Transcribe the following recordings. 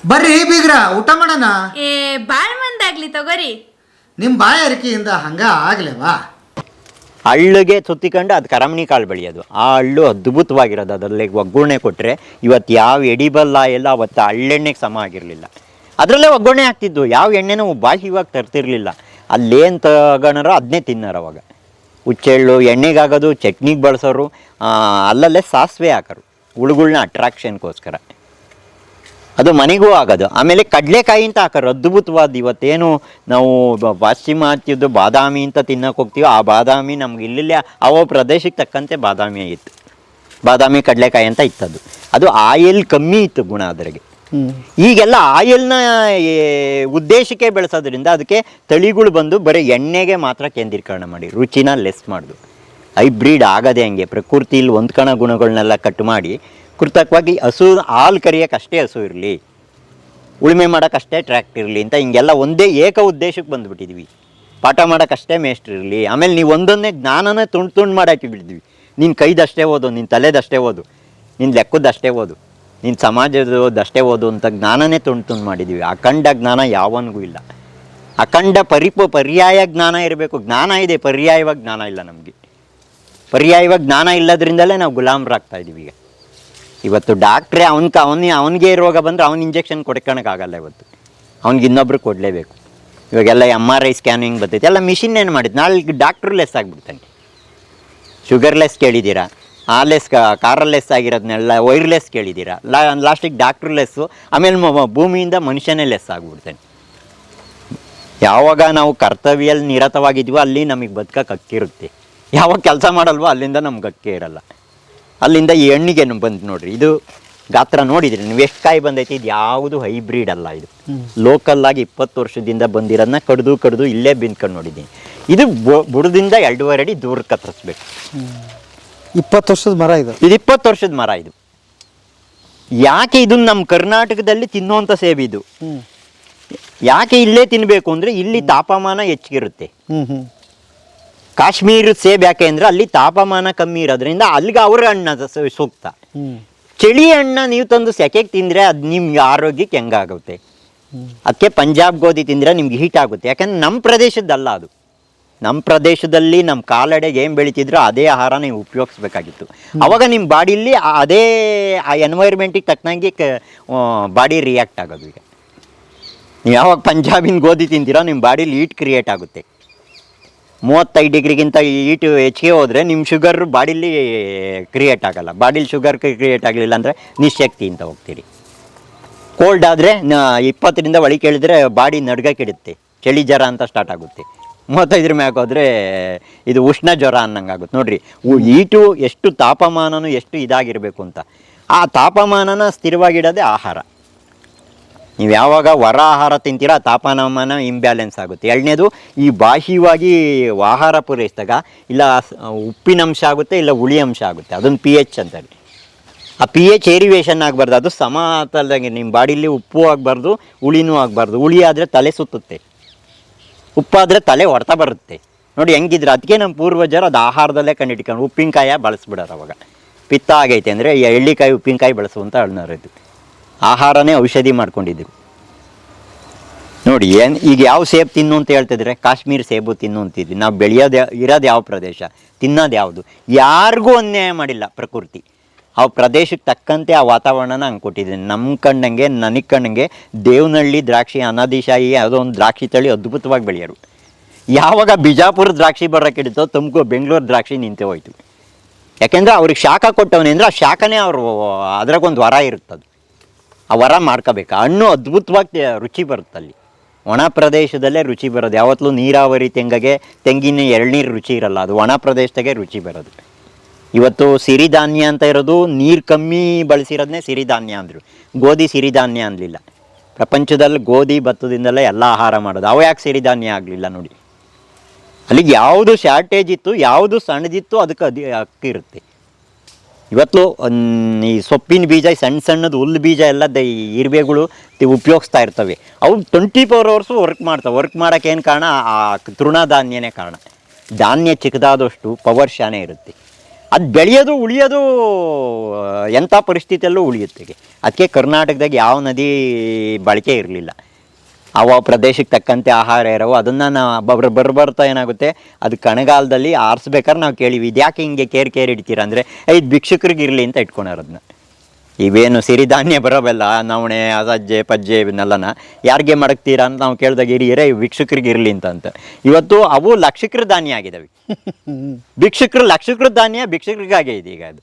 ಬರ್ರಿ ಬೀಗ್ರ ಊಟ ಮಾಡೋಣ. ಏ ಬಾಳ್ ಮಂದಾಗ್ಲಿ ತಗೋರಿ. ನಿಮ್ಮ ಬಾಯ ಅರಿಕೆಯಿಂದ ಹಂಗ ಆಗ್ಲೇವಾ? ಹಳ್ಳಿಗೆ ಸುತ್ತಿಕೊಂಡು ಅದು ಕರಮಣಿ ಕಾಳು ಬೆಳೆಯೋದು. ಆ ಹಳ್ಳು ಅದ್ಭುತವಾಗಿರೋದು. ಅದರಲ್ಲಿ ಒಗ್ಗರಣೆ ಕೊಟ್ಟರೆ ಇವತ್ತು ಯಾವ ಎಡಿಬಲ್ ಎಲ್ಲ ಅವತ್ತು ಹಳ್ಳೆಣ್ಣೆಗೆ ಸಮ ಆಗಿರಲಿಲ್ಲ. ಅದರಲ್ಲೇ ಒಗ್ಗರಣೆ ಹಾಕ್ತಿದ್ದು. ಯಾವ ಎಣ್ಣೆನೂ ಬಾಹಿವಾಗಿ ತರ್ತಿರ್ಲಿಲ್ಲ. ಅಲ್ಲೇನು ತಗೋಣರೋ ಅದನ್ನೇ ತಿನ್ನೋರು ಅವಾಗ. ಹುಚ್ಚೆಳ್ಳು ಎಣ್ಣೆಗಾಗೋದು, ಚಟ್ನಿಗೆ ಬಳಸೋರು, ಅಲ್ಲಲ್ಲೇ ಸಾಸಿವೆ ಹಾಕೋರು ಹುಳುಗಳ್ನ ಅಟ್ರಾಕ್ಷನ್ಗೋಸ್ಕರ. ಅದು ಮನೆಗೂ ಆಗೋದು. ಆಮೇಲೆ ಕಡಲೆಕಾಯಿ ಅಂತ ಹಾಕೋರು ಅದ್ಭುತವಾದ. ಇವತ್ತೇನು ನಾವು ಪಾಶ್ಚಿಮಾತ್ಯದ್ದು ಬಾದಾಮಿ ಅಂತ ತಿನ್ನೋಕೆ ಹೋಗ್ತೀವೋ ಆ ಬಾದಾಮಿ ನಮ್ಗೆ ಇಲ್ಲಿಲ್ಲೇ ಅವ ಪ್ರದೇಶಕ್ಕೆ ತಕ್ಕಂತೆ ಬಾದಾಮಿ ಇತ್ತು. ಬಾದಾಮಿ ಕಡಲೆಕಾಯಿ ಅಂತ ಇತ್ತದು. ಅದು ಆಯಿಲ್ ಕಮ್ಮಿ ಇತ್ತು ಗುಣ ಅದರಿಗೆ. ಈಗೆಲ್ಲ ಆಯಿಲ್ನ ಉದ್ದೇಶಕ್ಕೆ ಬೆಳೆಸೋದ್ರಿಂದ ಅದಕ್ಕೆ ತಳಿಗಳು ಬಂದು ಬರೀ ಎಣ್ಣೆಗೆ ಮಾತ್ರ ಕೇಂದ್ರೀಕರಣ ಮಾಡಿ ರುಚಿನ ಲೆಸ್ ಮಾಡೋದು. ಹೈಬ್ರಿಡ್ ಆಗದೆ ಹಂಗೆ ಪ್ರಕೃತಿಲಿ ಹೊಂದ್ಕಣ ಗುಣಗಳನ್ನೆಲ್ಲ ಕಟ್ ಮಾಡಿ ಕೃತಕವಾಗಿ ಹಸು ಹಾಲು ಕರಿಯೋಕೆ ಅಷ್ಟೇ ಹಸು ಇರಲಿ, ಉಳುಮೆ ಮಾಡೋಕ್ಕಷ್ಟೇ ಟ್ರ್ಯಾಕ್ಟರ್ ಇರಲಿ ಅಂತ ಹಿಂಗೆಲ್ಲ ಒಂದೇ ಏಕ ಉದ್ದೇಶಕ್ಕೆ ಬಂದುಬಿಟ್ಟಿದ್ವಿ. ಪಾಠ ಮಾಡೋಕ್ಕಷ್ಟೇ ಮೇಷ್ಟ್ರು ಇರಲಿ. ಆಮೇಲೆ ನೀವು ಒಂದೊಂದೇ ಜ್ಞಾನನ ತುಂಡು ಮಾಡಾಕಿ ಬಿಟ್ಟಿದ್ವಿ. ನಿನ್ನ ಕೈದಷ್ಟೇ ಓದು, ನಿನ್ನ ತಲೆದಷ್ಟೇ ಓದು, ನಿನ್ನ ಲೆಕ್ಕದಷ್ಟೇ ಓದು, ನಿನ್ನ ಸಮಾಜದಷ್ಟೇ ಓದು ಅಂತ ಜ್ಞಾನನೇ ತುಂಡು ಮಾಡಿದ್ವಿ. ಅಖಂಡ ಜ್ಞಾನ ಯಾವನಿಗೂ ಇಲ್ಲ. ಅಖಂಡ ಪರ್ಯಾಯ ಜ್ಞಾನ ಇರಬೇಕು. ಜ್ಞಾನ ಇದೆ, ಪರ್ಯಾಯವಾಗಿ ಜ್ಞಾನ ಇಲ್ಲ ನಮಗೆ. ಪರ್ಯಾಯವಾಗಿ ಜ್ಞಾನ ಇಲ್ಲದ್ರಿಂದಲೇ ನಾವು ಗುಲಾಮರಾಗ್ತಾ ಇದ್ದೀವಿ. ಇವತ್ತು ಡಾಕ್ಟ್ರೇ ಅವನಿಗೆ ರೋಗ ಬಂದರೆ ಅವ್ನು ಇಂಜೆಕ್ಷನ್ ಕೊಡ್ಕೊಳಕ್ಕಾಗಲ್ಲ. ಇವತ್ತು ಅವ್ನಿಗೆ ಇನ್ನೊಬ್ರು ಕೊಡಲೇಬೇಕು. ಇವಾಗೆಲ್ಲ MRI ಸ್ಕ್ಯಾನಿಂಗ್ ಬರ್ತೈತೆ, ಎಲ್ಲ ಮಿಷಿನ್ ಏನು ಮಾಡಿದ್ದು. ನಾಳೆ ಡಾಕ್ಟ್ರು ಲೆಸ್ ಆಗಿಬಿಡ್ತಾನೆ. ಶುಗರ್ಲೆಸ್ ಕೇಳಿದ್ದೀರಾ, ಲೆಸ್ ಕಾರಲ್ಲೆಸ್ ಆಗಿರೋದನ್ನೆಲ್ಲ ವೈರ್ಲೆಸ್ ಕೇಳಿದ್ದೀರಾ, ಲಾಸ್ಟಿಗೆ ಡಾಕ್ಟ್ರು ಲೆಸ್ಸು, ಆಮೇಲೆ ಭೂಮಿಯಿಂದ ಮನುಷ್ಯನೇ ಲೆಸ್ ಆಗಿಬಿಡ್ತಾನೆ. ಯಾವಾಗ ನಾವು ಕರ್ತವ್ಯಲ್ಲಿ ನಿರತವಾಗಿದ್ವೋ ಅಲ್ಲಿ ನಮಗೆ ಬದುಕಕ್ಕೆ ಹಕ್ಕಿರುತ್ತೆ. ಯಾವಾಗ ಕೆಲಸ ಮಾಡಲ್ವೋ ಅಲ್ಲಿಂದ ನಮ್ಗೆ ಹಕ್ಕೇ ಇರಲ್ಲ. ಅಲ್ಲಿಂದ ಈ ಹಣ್ಣಿಗೆ ಬಂದು ನೋಡ್ರಿ, ಇದು ಗಾತ್ರ ನೋಡಿದ್ರಿ ನೀವು ಎಷ್ಟು ಕಾಯಿ ಬಂದೈತಿ. ಇದು ಯಾವುದು ಹೈಬ್ರಿಡ್ ಅಲ್ಲ. ಇದು ಲೋಕಲ್ಲಾಗಿ 20 ವರ್ಷದಿಂದ ಬಂದಿರೋದನ್ನ ಕಡ್ದು ಇಲ್ಲೇ ಬಿಂದ್ಕೊಂಡು ನೋಡಿದ್ದೀನಿ. ಇದು ಬುಡದಿಂದ 2.5 ಅಡಿ ದೂರ ಕತ್ತರಿಸ್ಬೇಕು. 20 ವರ್ಷದ ಮರ ಇದು. ಇದು 20 ವರ್ಷದ ಮರ. ಇದು ಯಾಕೆ ಇದು ನಮ್ಮ ಕರ್ನಾಟಕದಲ್ಲಿ ತಿನ್ನುವಂಥ ಸೇಬು ಇದು. ಯಾಕೆ ಇಲ್ಲೇ ತಿನ್ನಬೇಕು ಅಂದರೆ ಇಲ್ಲಿ ತಾಪಮಾನ ಹೆಚ್ಚಿಗಿರುತ್ತೆ. ಕಾಶ್ಮೀರ ಸೇಬ್ ಯಾಕೆ ಅಂದರೆ ಅಲ್ಲಿ ತಾಪಮಾನ ಕಮ್ಮಿ ಇರೋದ್ರಿಂದ ಅಲ್ಲಿಗೆ ಅವ್ರ ಹಣ್ಣು ಸೂಕ್ತ. ಚಳಿ ಹಣ್ಣು ನೀವು ತಂದು ಸೆಕೆಗೆ ತಿಂದರೆ ಅದು ನಿಮ್ಗೆ ಆರೋಗ್ಯಕ್ಕೆ ಹೆಂಗಾಗುತ್ತೆ. ಅದಕ್ಕೆ ಪಂಜಾಬ್ ಗೋಧಿ ತಿಂದರೆ ನಿಮ್ಗೆ ಹೀಟ್ ಆಗುತ್ತೆ. ಯಾಕಂದ್ರೆ ನಮ್ಮ ಪ್ರದೇಶದ್ದಲ್ಲ ಅದು. ನಮ್ಮ ಪ್ರದೇಶದಲ್ಲಿ ನಮ್ಮ ಕಾಲಡೆಗೆ ಏನು ಬೆಳೀತಿದ್ರು ಅದೇ ಆಹಾರ ನೀವು ಉಪಯೋಗಿಸ್ಬೇಕಾಗಿತ್ತು. ಅವಾಗ ನಿಮ್ಮ ಬಾಡಿಲಿ ಅದೇ ಆ ಎನ್ವೈರ್ಮೆಂಟಿಗೆ ತಕ್ಕನಾಗಿ ಬಾಡಿ ರಿಯಾಕ್ಟ್ ಆಗೋದು. ಈಗ ನೀವು ಯಾವಾಗ ಪಂಜಾಬಿನ ಗೋಧಿ ತಿಂತೀರೋ ನಿಮ್ಮ ಬಾಡಿಲಿ ಹೀಟ್ ಕ್ರಿಯೇಟ್ ಆಗುತ್ತೆ. 35 ಡಿಗ್ರಿಗಿಂತ ಹೀಟು ಹೆಚ್ಚಿಗೆ ಹೋದರೆ ನಿಮ್ಮ ಶುಗರ್ ಬಾಡಿಲಿ ಕ್ರಿಯೇಟ್ ಆಗೋಲ್ಲ. ಬಾಡಿಲಿ ಶುಗರ್ ಕ್ರಿಯೇಟ್ ಆಗಲಿಲ್ಲ ಅಂದರೆ ನಿಶಕ್ತಿ ಅಂತ ಹೋಗ್ತೀರಿ. ಕೋಲ್ಡ್ ಆದರೆ 20ರಿಂದ ಒಳಗೆ ಕೇಳಿದರೆ ಬಾಡಿ ನಡ್ಗಕ್ಕಿಡುತ್ತೆ, ಚಳಿ ಜ್ವರ ಅಂತ ಸ್ಟಾರ್ಟ್ ಆಗುತ್ತೆ. 35 ಮ್ಯಾಗೆ ಹೋದರೆ ಇದು ಉಷ್ಣ ಜ್ವರ ಅನ್ನಂಗೆ ಆಗುತ್ತೆ. ನೋಡಿರಿ, ಹೀಟು ಎಷ್ಟು ತಾಪಮಾನನೂ ಎಷ್ಟು ಇದಾಗಿರಬೇಕು ಅಂತ. ಆ ತಾಪಮಾನನ ಸ್ಥಿರವಾಗಿಡೋದೇ ಆಹಾರ. ನೀವು ಯಾವಾಗ ಹೊರ ಆಹಾರ ತಿಂತೀರಾ ತಾಪಮಾನ ಇಂಬ್ಯಾಲೆನ್ಸ್ ಆಗುತ್ತೆ. ಎರಡನೇದು, ಈ ಬಾಹ್ಯವಾಗಿ ಆಹಾರ ಪೂರೈಸಿದಾಗ ಇಲ್ಲ ಉಪ್ಪಿನಂಶ ಆಗುತ್ತೆ, ಇಲ್ಲ ಹುಳಿ ಅಂಶ ಆಗುತ್ತೆ. ಅದೊಂದು pH ಅಂತಾರೆ. ಆ pH ಏರಿವೇಷನ್ ಆಗಬಾರ್ದು. ಅದು ಸಮತಲದಾಗೆ ನಿಮ್ಮ ಬಾಡಿಲಿ ಉಪ್ಪು ಆಗಬಾರ್ದು, ಹುಳಿನೂ ಆಗಬಾರ್ದು. ಹುಳಿ ಆದರೆ ತಲೆ ಸುತ್ತುತ್ತೆ, ಉಪ್ಪಾದರೆ ತಲೆ ಹೊಡ್ತಾ ಬರುತ್ತೆ. ನೋಡಿ ಹೆಂಗಿದ್ರೆ. ಅದಕ್ಕೆ ನಮ್ಮ ಪೂರ್ವಜರು ಅದು ಆಹಾರದಲ್ಲೇ ಕಂಡಿಡ್ಕೊಂಡು ಉಪ್ಪಿನಕಾಯ ಬಳಸ್ಬಿಡೋರು. ಅವಾಗ ಪಿತ್ತ ಆಗೈತೆ ಅಂದರೆ ಎಳ್ಳಿಕಾಯಿ ಉಪ್ಪಿನಕಾಯಿ ಬಳಸುವಂತ ಹೇಳ್ನೋರಿದ್ದು. ಆಹಾರನೇ ಔಷಧಿ ಮಾಡ್ಕೊಂಡಿದ್ರು. ನೋಡಿ ಈಗ ಯಾವ ಸೇಬು ತಿನ್ನು ಅಂತ ಹೇಳ್ತಿದ್ರೆ ಕಾಶ್ಮೀರ ಸೇಬು ತಿನ್ನು ಅಂತಿದ್ವಿ. ನಾವು ಇರೋದು ಯಾವ ಪ್ರದೇಶ, ತಿನ್ನೋದು ಯಾವುದು. ಯಾರಿಗೂ ಅನ್ಯಾಯ ಮಾಡಿಲ್ಲ ಪ್ರಕೃತಿ. ಆ ಪ್ರದೇಶಕ್ಕೆ ತಕ್ಕಂತೆ ಆ ವಾತಾವರಣನ ಹಂಗೆ ಕೊಟ್ಟಿದ್ದೀನಿ. ನಮ್ಮ ಕಣ್ಣಂಗೆ ನನಗೆ ಕಣ್ಣಂಗೆ ದೇವನಹಳ್ಳಿ ದ್ರಾಕ್ಷಿ ಅನಾದಿಶಾಹಿ ಯಾವುದೋ ಒಂದು ದ್ರಾಕ್ಷಿ ತಳಿ ಅದ್ಭುತವಾಗಿ ಬೆಳೆಯೋರು. ಯಾವಾಗ ಬಿಜಾಪುರ ದ್ರಾಕ್ಷಿ ಬರೋಕೆ ಹಿಡಿತೋ ತುಮಕೂರು ಬೆಂಗಳೂರು ದ್ರಾಕ್ಷಿ ನಿಂತೆ ಹೋಯ್ತು. ಯಾಕೆಂದರೆ ಅವ್ರಿಗೆ ಶಾಖ ಕೊಟ್ಟವನೇ ಅಂದರೆ ಆ ಶಾಖನೇ ಅವರು ಅದ್ರಾಗೊಂದು ವರ ಇರುತ್ತದು. ಆ ವರ ಮಾಡ್ಕೋಬೇಕು. ಹಣ್ಣು ಅದ್ಭುತವಾಗಿ ರುಚಿ ಬರುತ್ತಲ್ಲಿ. ಒಣ ಪ್ರದೇಶದಲ್ಲೇ ರುಚಿ ಬರೋದು. ಯಾವತ್ತೂ ನೀರಾವರಿ ತೆಂಗಿನ ಎಳ್ನೀರು ರುಚಿ ಇರಲ್ಲ. ಅದು ಒಣ ಪ್ರದೇಶದಾಗೆ ರುಚಿ ಬರೋದು. ಇವತ್ತು ಸಿರಿಧಾನ್ಯ ಅಂತ ಇರೋದು ನೀರು ಕಮ್ಮಿ ಬಳಸಿರೋದನ್ನೇ ಸಿರಿಧಾನ್ಯ ಅಂದರು. ಗೋಧಿ ಸಿರಿಧಾನ್ಯ ಅನ್ನಲಿಲ್ಲ. ಪ್ರಪಂಚದಲ್ಲಿ ಗೋಧಿ ಭತ್ತದಿಂದಲೇ ಎಲ್ಲ ಆಹಾರ ಮಾಡೋದು. ಅವು ಯಾಕೆ ಸಿರಿಧಾನ್ಯ ಆಗಲಿಲ್ಲ ನೋಡಿ. ಅಲ್ಲಿಗೆ ಯಾವುದು ಶಾರ್ಟೇಜ್ ಇತ್ತು, ಯಾವುದು ಸಣ್ಣದಿತ್ತು ಅದಕ್ಕೆ ಹಕ್ಕಿರುತ್ತೆ. ಇವತ್ತು ಈ ಸೊಪ್ಪಿನ ಬೀಜ, ಸಣ್ಣದು ಹುಲ್ಲು ಬೀಜ ಎಲ್ಲ ಇರುವೆಗಳು ಉಪಯೋಗಿಸ್ತಾ ಇರ್ತವೆ. ಅವು 24 hours ವರ್ಕ್ ಮಾಡ್ತವೆ. ವರ್ಕ್ ಮಾಡೋಕ್ಕೆ ಏನು ಕಾರಣ? ಆ ತೃಣಧಾನ್ಯನೇ ಕಾರಣ. ಧಾನ್ಯ ಚಿಕ್ಕದಾದಷ್ಟು ಪವರ್ ಶಾನೆ ಇರುತ್ತೆ. ಅದು ಬೆಳೆಯೋದು ಉಳಿಯೋದು ಎಂಥ ಪರಿಸ್ಥಿತಿಯಲ್ಲೂ ಉಳಿಯುತ್ತೆ. ಅದಕ್ಕೆ ಕರ್ನಾಟಕದಾಗ ಯಾವ ನದಿ ಬಳಕೆ ಇರಲಿಲ್ಲ. ಅವ ಪ್ರದೇಶಕ್ಕೆ ತಕ್ಕಂತೆ ಆಹಾರ ಇರೋವು ಅದನ್ನು ನಾವು ಬರ್ತಾ ಏನಾಗುತ್ತೆ, ಅದು ಕಣಗಾಲದಲ್ಲಿ ಆರಿಸ್ಬೇಕಾದ್ರೆ ನಾವು ಕೇಳಿವಿ ಇದು ಯಾಕೆ ಹಿಂಗೆ ಕೇರ್ ಇಡ್ತೀರ ಅಂದರೆ ಇದು ಭಿಕ್ಷುಕರಿಗೆ ಇರಲಿ ಅಂತ ಇಟ್ಕೊಳೋರು ಅದನ್ನ. ಇವೇನು ಸಿರಿಧಾನ್ಯ ಬರೋವೆಲ್ಲ ನವಣೆ ಸಜ್ಜೆ ಪಜ್ಜೆ ಇವನ್ನೆಲ್ಲನ ಯಾರಿಗೆ ಮಡಗ್ತೀರಾ ಅಂತ ನಾವು ಕೇಳಿದಾಗ ಹಿರಿಯರೇ ಭಿಕ್ಷುಕರಿಗೆ ಇರಲಿ ಅಂತ. ಇವತ್ತು ಅವು ಲಕ್ಷಕರ ಧಾನ್ಯ ಆಗಿದ್ದಾವೆ. ಲಕ್ಷಕರ ಧಾನ್ಯ ಭಿಕ್ಷುಕರಿಗಾಗೇ ಇದೆ ಈಗ. ಅದು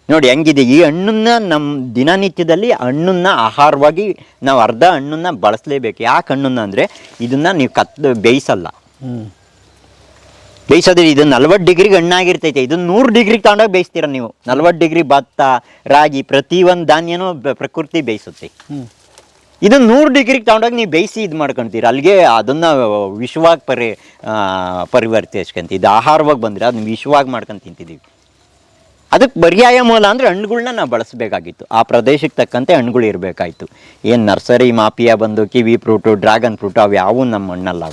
ನೋಡಿ ಹೆಂಗಿದೆ. ಈ ಹಣ್ಣನ್ನ ನಮ್ಮ ದಿನನಿತ್ಯದಲ್ಲಿ ಹಣ್ಣನ್ನ ಆಹಾರವಾಗಿ ನಾವು ಅರ್ಧ ಹಣ್ಣನ್ನ ಬಳಸಲೇಬೇಕು. ಯಾಕೆ ಹಣ್ಣನ್ನ ಅಂದರೆ ಇದನ್ನು ನೀವು ಬೇಯಿಸಲ್ಲ. ಬೇಯಿಸೋದ್ರೆ ಇದು 40 ಡಿಗ್ರಿಗೆ ಹಣ್ಣಾಗಿರ್ತೈತೆ. ಇದನ್ನು 100 ಡಿಗ್ರಿಗೆ ತಗೊಂಡೋಗಿ ಬೇಯಿಸ್ತೀರ ನೀವು. 40 ಡಿಗ್ರಿ ಭತ್ತ ರಾಗಿ ಪ್ರತಿಯೊಂದು ಧಾನ್ಯನೂ ಪ್ರಕೃತಿ ಬೇಯಿಸುತ್ತೆ. ಇದನ್ನು 100 ಡಿಗ್ರಿಗೆ ತಗೊಂಡೋಗಿ ನೀವು ಬೇಯಿಸಿ ಇದು ಮಾಡ್ಕೊತೀರ. ಅಲ್ಲಿಗೆ ಅದನ್ನು ವಿಷವಾಗಿ ಪರಿವರ್ತಿಸ್ಕೊಂತ. ಇದು ಆಹಾರವಾಗಿ ಬಂದರೆ ಅದನ್ನ ವಿಷವಾಗಿ ಮಾಡ್ಕೊಂಡು ತಿಂತಿದ್ದೀವಿ. ಅದಕ್ಕೆ ಪರ್ಯಾಯ ಮೂಲ ಅಂದರೆ ಹಣ್ಣುಗಳನ್ನ ನಾವು ಬಳಸಬೇಕಾಗಿತ್ತು. ಆ ಪ್ರದೇಶಕ್ಕೆ ತಕ್ಕಂತೆ ಹಣ್ಣುಗಳು ಇರಬೇಕಾಯ್ತು. ಏನು ನರ್ಸರಿ ಮಾಫಿಯಾ ಬಂದು ಕಿವಿ ಫ್ರೂಟು ಡ್ರ್ಯಾಗನ್ ಫ್ರೂಟು ಅವು ಯಾವೂ ನಮ್ಮ ಹಣ್ಣಲ್ಲ.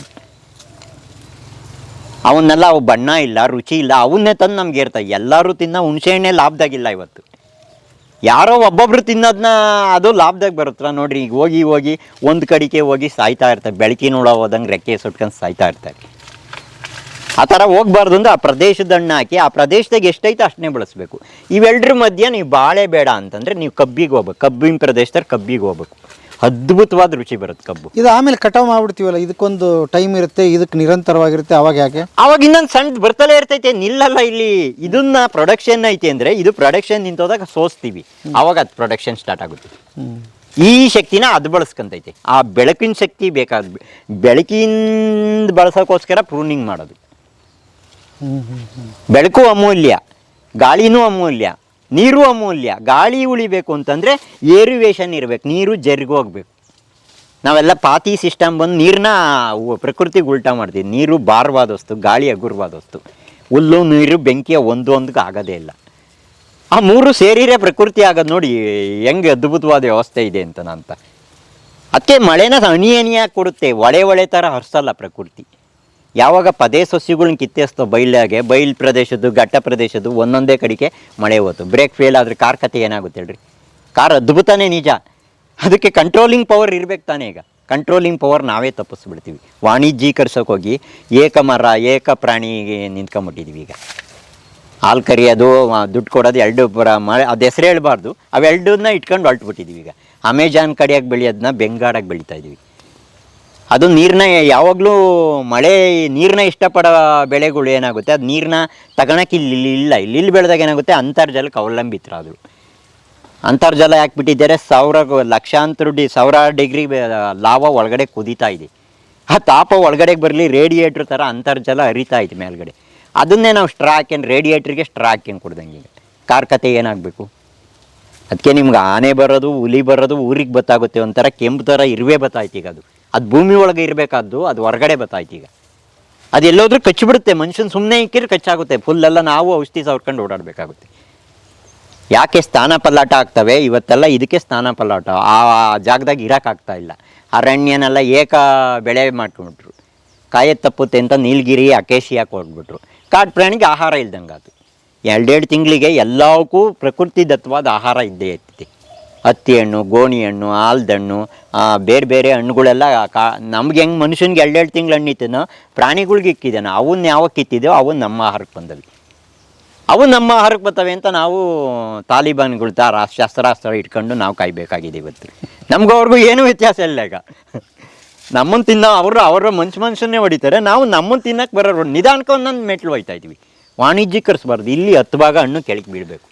ಅವನ್ನೆಲ್ಲ ಅವು ಬಣ್ಣ ಇಲ್ಲ ರುಚಿ ಇಲ್ಲ, ಅವನ್ನೇ ತಂದು ನಮ್ಗೆ ಇರ್ತಾವೆ. ಎಲ್ಲರೂ ತಿನ್ನೋ ಹುಣಸೆಹಣ್ಣೆ ಲಾಭದಾಗಿಲ್ಲ ಇವತ್ತು. ಯಾರೋ ಒಬ್ಬೊಬ್ರು ತಿನ್ನೋದನ್ನ ಅದು ಲಾಭದಾಗ ಬರುತ್ತಲ್ಲ ನೋಡ್ರಿ. ಈಗ ಹೋಗಿ ಒಂದು ಕಡೆಗೆ ಹೋಗಿ ಸಾಯ್ತಾ ಇರ್ತಾರೆ. ಬೆಳಕಿನೊಳ ಹೋದಂಗೆ ರೆಕ್ಕೆ ಸುಟ್ಕೊಂಡು ಸಾಯ್ತಾ ಇರ್ತಾರೆ. ಆ ಥರ ಹೋಗ್ಬಾರ್ದು ಅಂದರೆ ಆ ಪ್ರದೇಶದ ಹಣ್ಣು ಹಾಕಿ ಆ ಪ್ರದೇಶದಾಗ ಎಷ್ಟೈತೆ ಅಷ್ಟನ್ನೇ ಬಳಸಬೇಕು. ಇವೆಲ್ಲರ ಮಧ್ಯೆ ನೀವು ಬಾಳೆ ಬೇಡ ಅಂತಂದರೆ ನೀವು ಕಬ್ಬಿಗೆ ಹೋಗ್ಬೇಕು. ಕಬ್ಬಿನ ಪ್ರದೇಶದಲ್ಲಿ ಕಬ್ಬಿಗೆ ಹೋಗ್ಬೇಕು. ಅದ್ಭುತವಾದ ರುಚಿ ಬರುತ್ತೆ ಕಬ್ಬು. ಇದು ಆಮೇಲೆ ಕಟಾವು ಮಾಡ್ಬಿಡ್ತೀವಲ್ಲ, ಇದಕ್ಕೊಂದು ಟೈಮ್ ಇರುತ್ತೆ, ಇದಕ್ಕೆ ನಿರಂತರವಾಗಿರುತ್ತೆ. ಅವಾಗ ಯಾಕೆ ಅವಾಗ ಇನ್ನೊಂದು ಸಣ್ಣ ಬರ್ತಲೇ ಇರ್ತೈತೆ, ನಿಲ್ಲಲ್ಲ. ಇಲ್ಲಿ ಇದನ್ನ ಪ್ರೊಡಕ್ಷನ್ ಐತೆ ಅಂದರೆ ಇದು ಪ್ರೊಡಕ್ಷನ್ ನಿಂತೋದಾಗ ಸೋಸ್ತೀವಿ, ಅವಾಗ ಅದು ಪ್ರೊಡಕ್ಷನ್ ಸ್ಟಾರ್ಟ್ ಆಗುತ್ತೆ. ಈ ಶಕ್ತಿನ ಅದು ಬಳಸ್ಕೊಂತೈತೆ. ಆ ಬೆಳಕಿನ ಶಕ್ತಿ ಬೇಕಾದ ಬೆಳಕಿಂದ ಬಳಸೋಕ್ಕೋಸ್ಕರ ಪ್ರೂನಿಂಗ್ ಮಾಡೋದು. ಬೆಳಕು ಅಮೂಲ್ಯ, ಗಾಳಿನೂ ಅಮೂಲ್ಯ, ನೀರು ಅಮೂಲ್ಯ. ಗಾಳಿ ಉಳಿಬೇಕು ಅಂತಂದರೆ ಏರುವೇಷನ್ ಇರಬೇಕು, ನೀರು ಜರ್ಗಿ ಹೋಗ್ಬೇಕು. ನಾವೆಲ್ಲ ಪಾತಿ ಸಿಸ್ಟಮ್ ಬಂದು ನೀರನ್ನ ಪ್ರಕೃತಿಗೆ ಉಲ್ಟಾ ಮಾಡ್ತೀವಿ. ನೀರು ಭಾರವಾದ ವಸ್ತು, ಗಾಳಿ ಹಗುರವಾದ ವಸ್ತು. ಹುಲ್ಲು ನೀರು ಬೆಂಕಿಯ ಒಂದೊಂದಕ್ಕೆ ಆಗೋದೇ ಇಲ್ಲ. ಆ ಮೂರು ಸೇರಿರೇ ಪ್ರಕೃತಿ ಆಗೋದು. ನೋಡಿ ಹೆಂಗೆ ಅದ್ಭುತವಾದ ವ್ಯವಸ್ಥೆ ಇದೆ ಅಂತ. ಅದಕ್ಕೆ ಮಳೆನ ಹನಿಯಾಗಿ ಕೊಡುತ್ತೆ, ಒಳೆ ಥರ ಹರಿಸಲ್ಲ ಪ್ರಕೃತಿ. ಯಾವಾಗ ಪದೇ ಸಸ್ಯಗಳನ್ನ ಕಿತ್ತೇಸ್ತೋ ಬಯಲು ಪ್ರದೇಶದ್ದು ಘಟ್ಟ ಪ್ರದೇಶದ್ದು ಒಂದೊಂದೇ ಕಡೆಗೆ ಮಳೆ ಹೋಯ್ತು. ಬ್ರೇಕ್ ಫೇಲ್ ಆದರೆ ಕಾರ್ ಕತೆ ಏನಾಗುತ್ತೆ ಹೇಳ್ರಿ. ಕಾರ್ ಅದ್ಭುತನೇ ನಿಜ, ಅದಕ್ಕೆ ಕಂಟ್ರೋಲಿಂಗ್ ಪವರ್ ಇರ್ಬೇಕು ತಾನೇ. ಈಗ ಕಂಟ್ರೋಲಿಂಗ್ ಪವರ್ ನಾವೇ ತಪ್ಪಿಸ್ಬಿಡ್ತೀವಿ. ವಾಣಿಜ್ಯೀಕರಿಸೋಕೆ ಹೋಗಿ ಏಕ ಮರ ಏಕ ಪ್ರಾಣಿಗೆ ನಿಂತ್ಕೊಂಬಿಟ್ಟಿದ್ದೀವಿ. ಈಗ ಹಾಲು ಕರಿಯೋದು ದುಡ್ಡು ಕೊಡೋದು ಎರಡು ಅದು ಹೆಸರು ಹೇಳ್ಬಾರ್ದು, ಅವೆರಡನ್ನ ಇಟ್ಕೊಂಡು ಹೊರಟ್ಬಿಟ್ಟಿದ್ದೀವಿ. ಈಗ ಅಮೆಜಾನ್ ಕಡೆಯಾಗಿ ಬೆಳೆಯೋದನ್ನ ಬೆಂಗಾಡಾಗಿ ಬೆಳೀತಾ ಇದ್ದೀವಿ. ಅದು ನೀರನ್ನ ಯಾವಾಗಲೂ ಮಳೆ ನೀರನ್ನ ಇಷ್ಟಪಡೋ ಬೆಳೆಗಳು ಏನಾಗುತ್ತೆ, ಅದು ನೀರನ್ನ ತಗೊಳಕ್ಕೆ ಇಲ್ಲಿ ಬೆಳೆದಾಗ ಏನಾಗುತ್ತೆ, ಅಂತರ್ಜಲಕ್ಕೆ ಅವಲಂಬಿತರಾದರು. ಅಂತರ್ಜಲ ಯಾಕೆ ಸಾವಿರ ಡಿಗ್ರಿ ಲಾವ ಒಳಗಡೆ ಕುದೀತಾ ಇದೆ. ಆ ತಾಪ ಒಳಗಡೆಗೆ ಬರಲಿ ರೇಡಿಯೇಟ್ರ್ ಥರ ಅಂತರ್ಜಲ ಹರಿತಾ ಇದೆ ಮೇಲ್ಗಡೆ. ಅದನ್ನೇ ನಾವು ಸ್ಟ್ರಾ ಹಾಕ್ಯಂಡು ರೇಡಿಯೇಟ್ರಿಗೆ ಸ್ಟ್ರಾ ಹಾಕ್ಯಂಡು ಕೊಡ್ದಂಗೆ. ಈಗ ಕಾರ್ ಕತೆ ಏನಾಗಬೇಕು. ಅದಕ್ಕೆ ನಿಮ್ಗೆ ಆನೆ ಬರೋದು ಹುಲಿ ಬರೋದು ಊರಿಗೆ ಗೊತ್ತಾಗುತ್ತೆ. ಒಂಥರ ಕೆಂಪು ಥರ ಇರುವೆ ಬತ್ತಾಯ್ತು. ಈಗ ಅದು ಭೂಮಿ ಒಳಗೆ ಇರಬೇಕಾದ್ದು ಅದು ಹೊರಗಡೆ ಬತ್ತಾಯ್ತು. ಈಗ ಅದೆಲ್ಲೋದ್ರೂ ಕಚ್ಚಿಬಿಡುತ್ತೆ. ಮನುಷ್ಯನ ಸುಮ್ಮನೆ ಇಕ್ಕಿದ್ರೆ ಕಚ್ಚಾಗುತ್ತೆ. ಫುಲ್ಲೆಲ್ಲ ನಾವು ಔಷಧಿ ಸವರ್ಕೊಂಡು ಓಡಾಡಬೇಕಾಗುತ್ತೆ. ಯಾಕೆ ಸ್ಥಾನ ಪಲ್ಲಾಟ ಆಗ್ತವೆ ಇವತ್ತೆಲ್ಲ, ಇದಕ್ಕೆ ಸ್ಥಾನ ಪಲ್ಲಾಟ. ಆ ಜಾಗದಾಗ ಇರೋಕ್ಕಾಗ್ತಾ ಇಲ್ಲ. ಅರಣ್ಯನೆಲ್ಲ ಬೆಳೆ ಮಾಡ್ಕೊಂಡ್ಬಿಟ್ರು. ಕಾಯತ್ ತಪ್ಪುತ್ತೆ ಅಂತ ನೀಲಗಿರಿ ಅಕೇಶಿಯಾಕೆ ಹೋಗ್ಬಿಟ್ರು. ಕಾಡು ಪ್ರಾಣಿಗೆ ಆಹಾರ ಇಲ್ದಂಗೆ ಅದು. 2 ತಿಂಗಳಿಗೆ ಎಲ್ಲವಕ್ಕೂ ಪ್ರಕೃತಿ ದತ್ತವಾದ ಆಹಾರ ಇದ್ದೇ ಇರ್ತೈತಿ. ಹತ್ತಿ ಹಣ್ಣು, ಗೋಣಿ ಹಣ್ಣು, ಆಲದ ಹಣ್ಣು, ಬೇರೆ ಹಣ್ಣುಗಳೆಲ್ಲ ನಮ್ಗೆ ಹೆಂಗೆ ಮನುಷ್ಯನಿಗೆ 2 ತಿಂಗಳು ಹಣ್ಣು ಇತ್ತನೋ ಪ್ರಾಣಿಗಳ್ಗೆ ಇಕ್ಕಿದ್ದಾನೆ. ಅವನ್ನ ಯಾವಾಗ ಕಿತ್ತಿದ್ದೆವು ಅವನ್ನ ನಮ್ಮ ಆಹಾರಕ್ಕೆ ಬಂದವು. ಅವು ನಮ್ಮ ಆಹಾರಕ್ಕೆ ಬರ್ತವೆ ಅಂತ ನಾವು ತಾಲಿಬಾನ್ಗಳ ಥರ ಶಸ್ತ್ರಾಸ್ತ್ರ ಇಟ್ಕೊಂಡು ನಾವು ಕಾಯ್ಬೇಕಾಗಿದೆ ಇವತ್ತು. ನಮ್ಗೆ ಅವ್ರಿಗೂ ಏನೂ ವ್ಯತ್ಯಾಸ ಇಲ್ಲ. ಈಗ ನಮ್ಮನ್ನು ತಿನ್ನೋ ಅವರು ಮನುಷ್ಯನ್ನೇ ಹೊಡಿತಾರೆ, ನಾವು ನಮ್ಮನ್ನು ತಿನ್ನಕ್ಕೆ ಬರೋರು ನಿಧಾನಕ್ಕೆ ಒಂದೊಂದು ಮೆಟ್ಲು ಹೋಯ್ತಾ ಇದ್ವಿ. ವಾಣಿಜ್ಯೀಕರಿಸಬಾರ್ದು. ಇಲ್ಲಿ 10 ಭಾಗ ಹಣ್ಣು ಕೆಳಗೆ ಬೀಳಬೇಕು.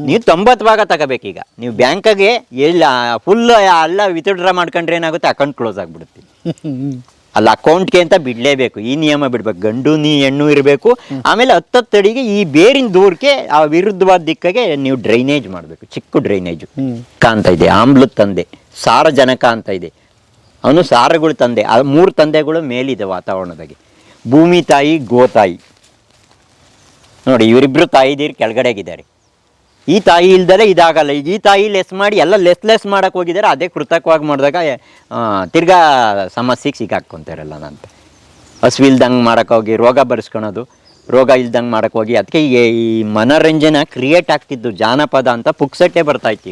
ನೀವು 90 ಭಾಗ ತಗೋಬೇಕೀಗ. ನೀವು ಬ್ಯಾಂಕಾಗೆ ಎಲ್ಲ ಫುಲ್ ಎಲ್ಲ ವಿತ್ಡ್ರಾ ಮಾಡ್ಕೊಂಡ್ರೆ ಏನಾಗುತ್ತೆ, ಅಕೌಂಟ್ ಕ್ಲೋಸ್ ಆಗಿಬಿಡುತ್ತೆ. ಅಲ್ಲ ಅಕೌಂಟ್ಗೆ ಅಂತ ಬಿಡಲೇಬೇಕು. ಈ ನಿಯಮ ಬಿಡ್ಬೇಕು. ಗಂಡು ಹೆಣ್ಣು ಇರಬೇಕು. ಆಮೇಲೆ 10 ಅಡಿಗೆ ಈ ಬೇರಿನ ದೂರಕ್ಕೆ ಆ ವಿರುದ್ಧವಾದ ದಿಕ್ಕಿಗೆ ನೀವು ಡ್ರೈನೇಜ್ ಮಾಡಬೇಕು. ಚಿಕ್ಕ ಡ್ರೈನೇಜು ಅಂತ ಇದೆ. ಆಮ್ಲದ ತಂದೆ, ಸಾರಜನಕ ಅಂತ ಇದೆ. ಅವನು ಸಾರಗಳು ತಂದೆ. ಆ 3 ತಂದೆಗಳು ಮೇಲಿದೆ ವಾತಾವರಣದಾಗೆ. ಭೂಮಿ ತಾಯಿ, ಗೋತಾಯಿ. ನೋಡಿ ಇವರಿಬ್ಬರು ತಾಯಿದೀರು ಕೆಳಗಡೆಗಿದ್ದಾರೆ. ಈ ತಾಯಿ ಇಲ್ದಲೆ ಇದಾಗಲ್ಲ. ಈಗ ಈ ತಾಯಿ ಲೆಸ್ ಮಾಡಿ ಎಲ್ಲ ಲೆಸ್ ಮಾಡೋಕ್ಕೆ ಹೋಗಿದ್ದಾರೆ. ಅದೇ ಕೃತಕವಾಗಿ ಮಾಡಿದಾಗ ತಿರ್ಗಾ ಸಮಸ್ಯೆಗೆ ಸಿಕ್ಕಾಕ್ಕೊಂತಾರಲ್ಲ ಅಂತ. ಹಸುವಿಲ್ದಂಗೆ ಮಾಡೋಕ್ಕೋಗಿ ರೋಗ ಬರ್ಸ್ಕೊಳೋದು, ರೋಗ ಇಲ್ದಂಗೆ ಮಾಡಕ್ಕೆ ಹೋಗಿ. ಅದಕ್ಕೆ ಈ ಮನೋರಂಜನೆ ಕ್ರಿಯೇಟ್ ಆಗ್ತಿದ್ದು ಜಾನಪದ ಅಂತ ಪುಕ್ಸಟ್ಟೆ ಬರ್ತಾಯಿತ್ತು.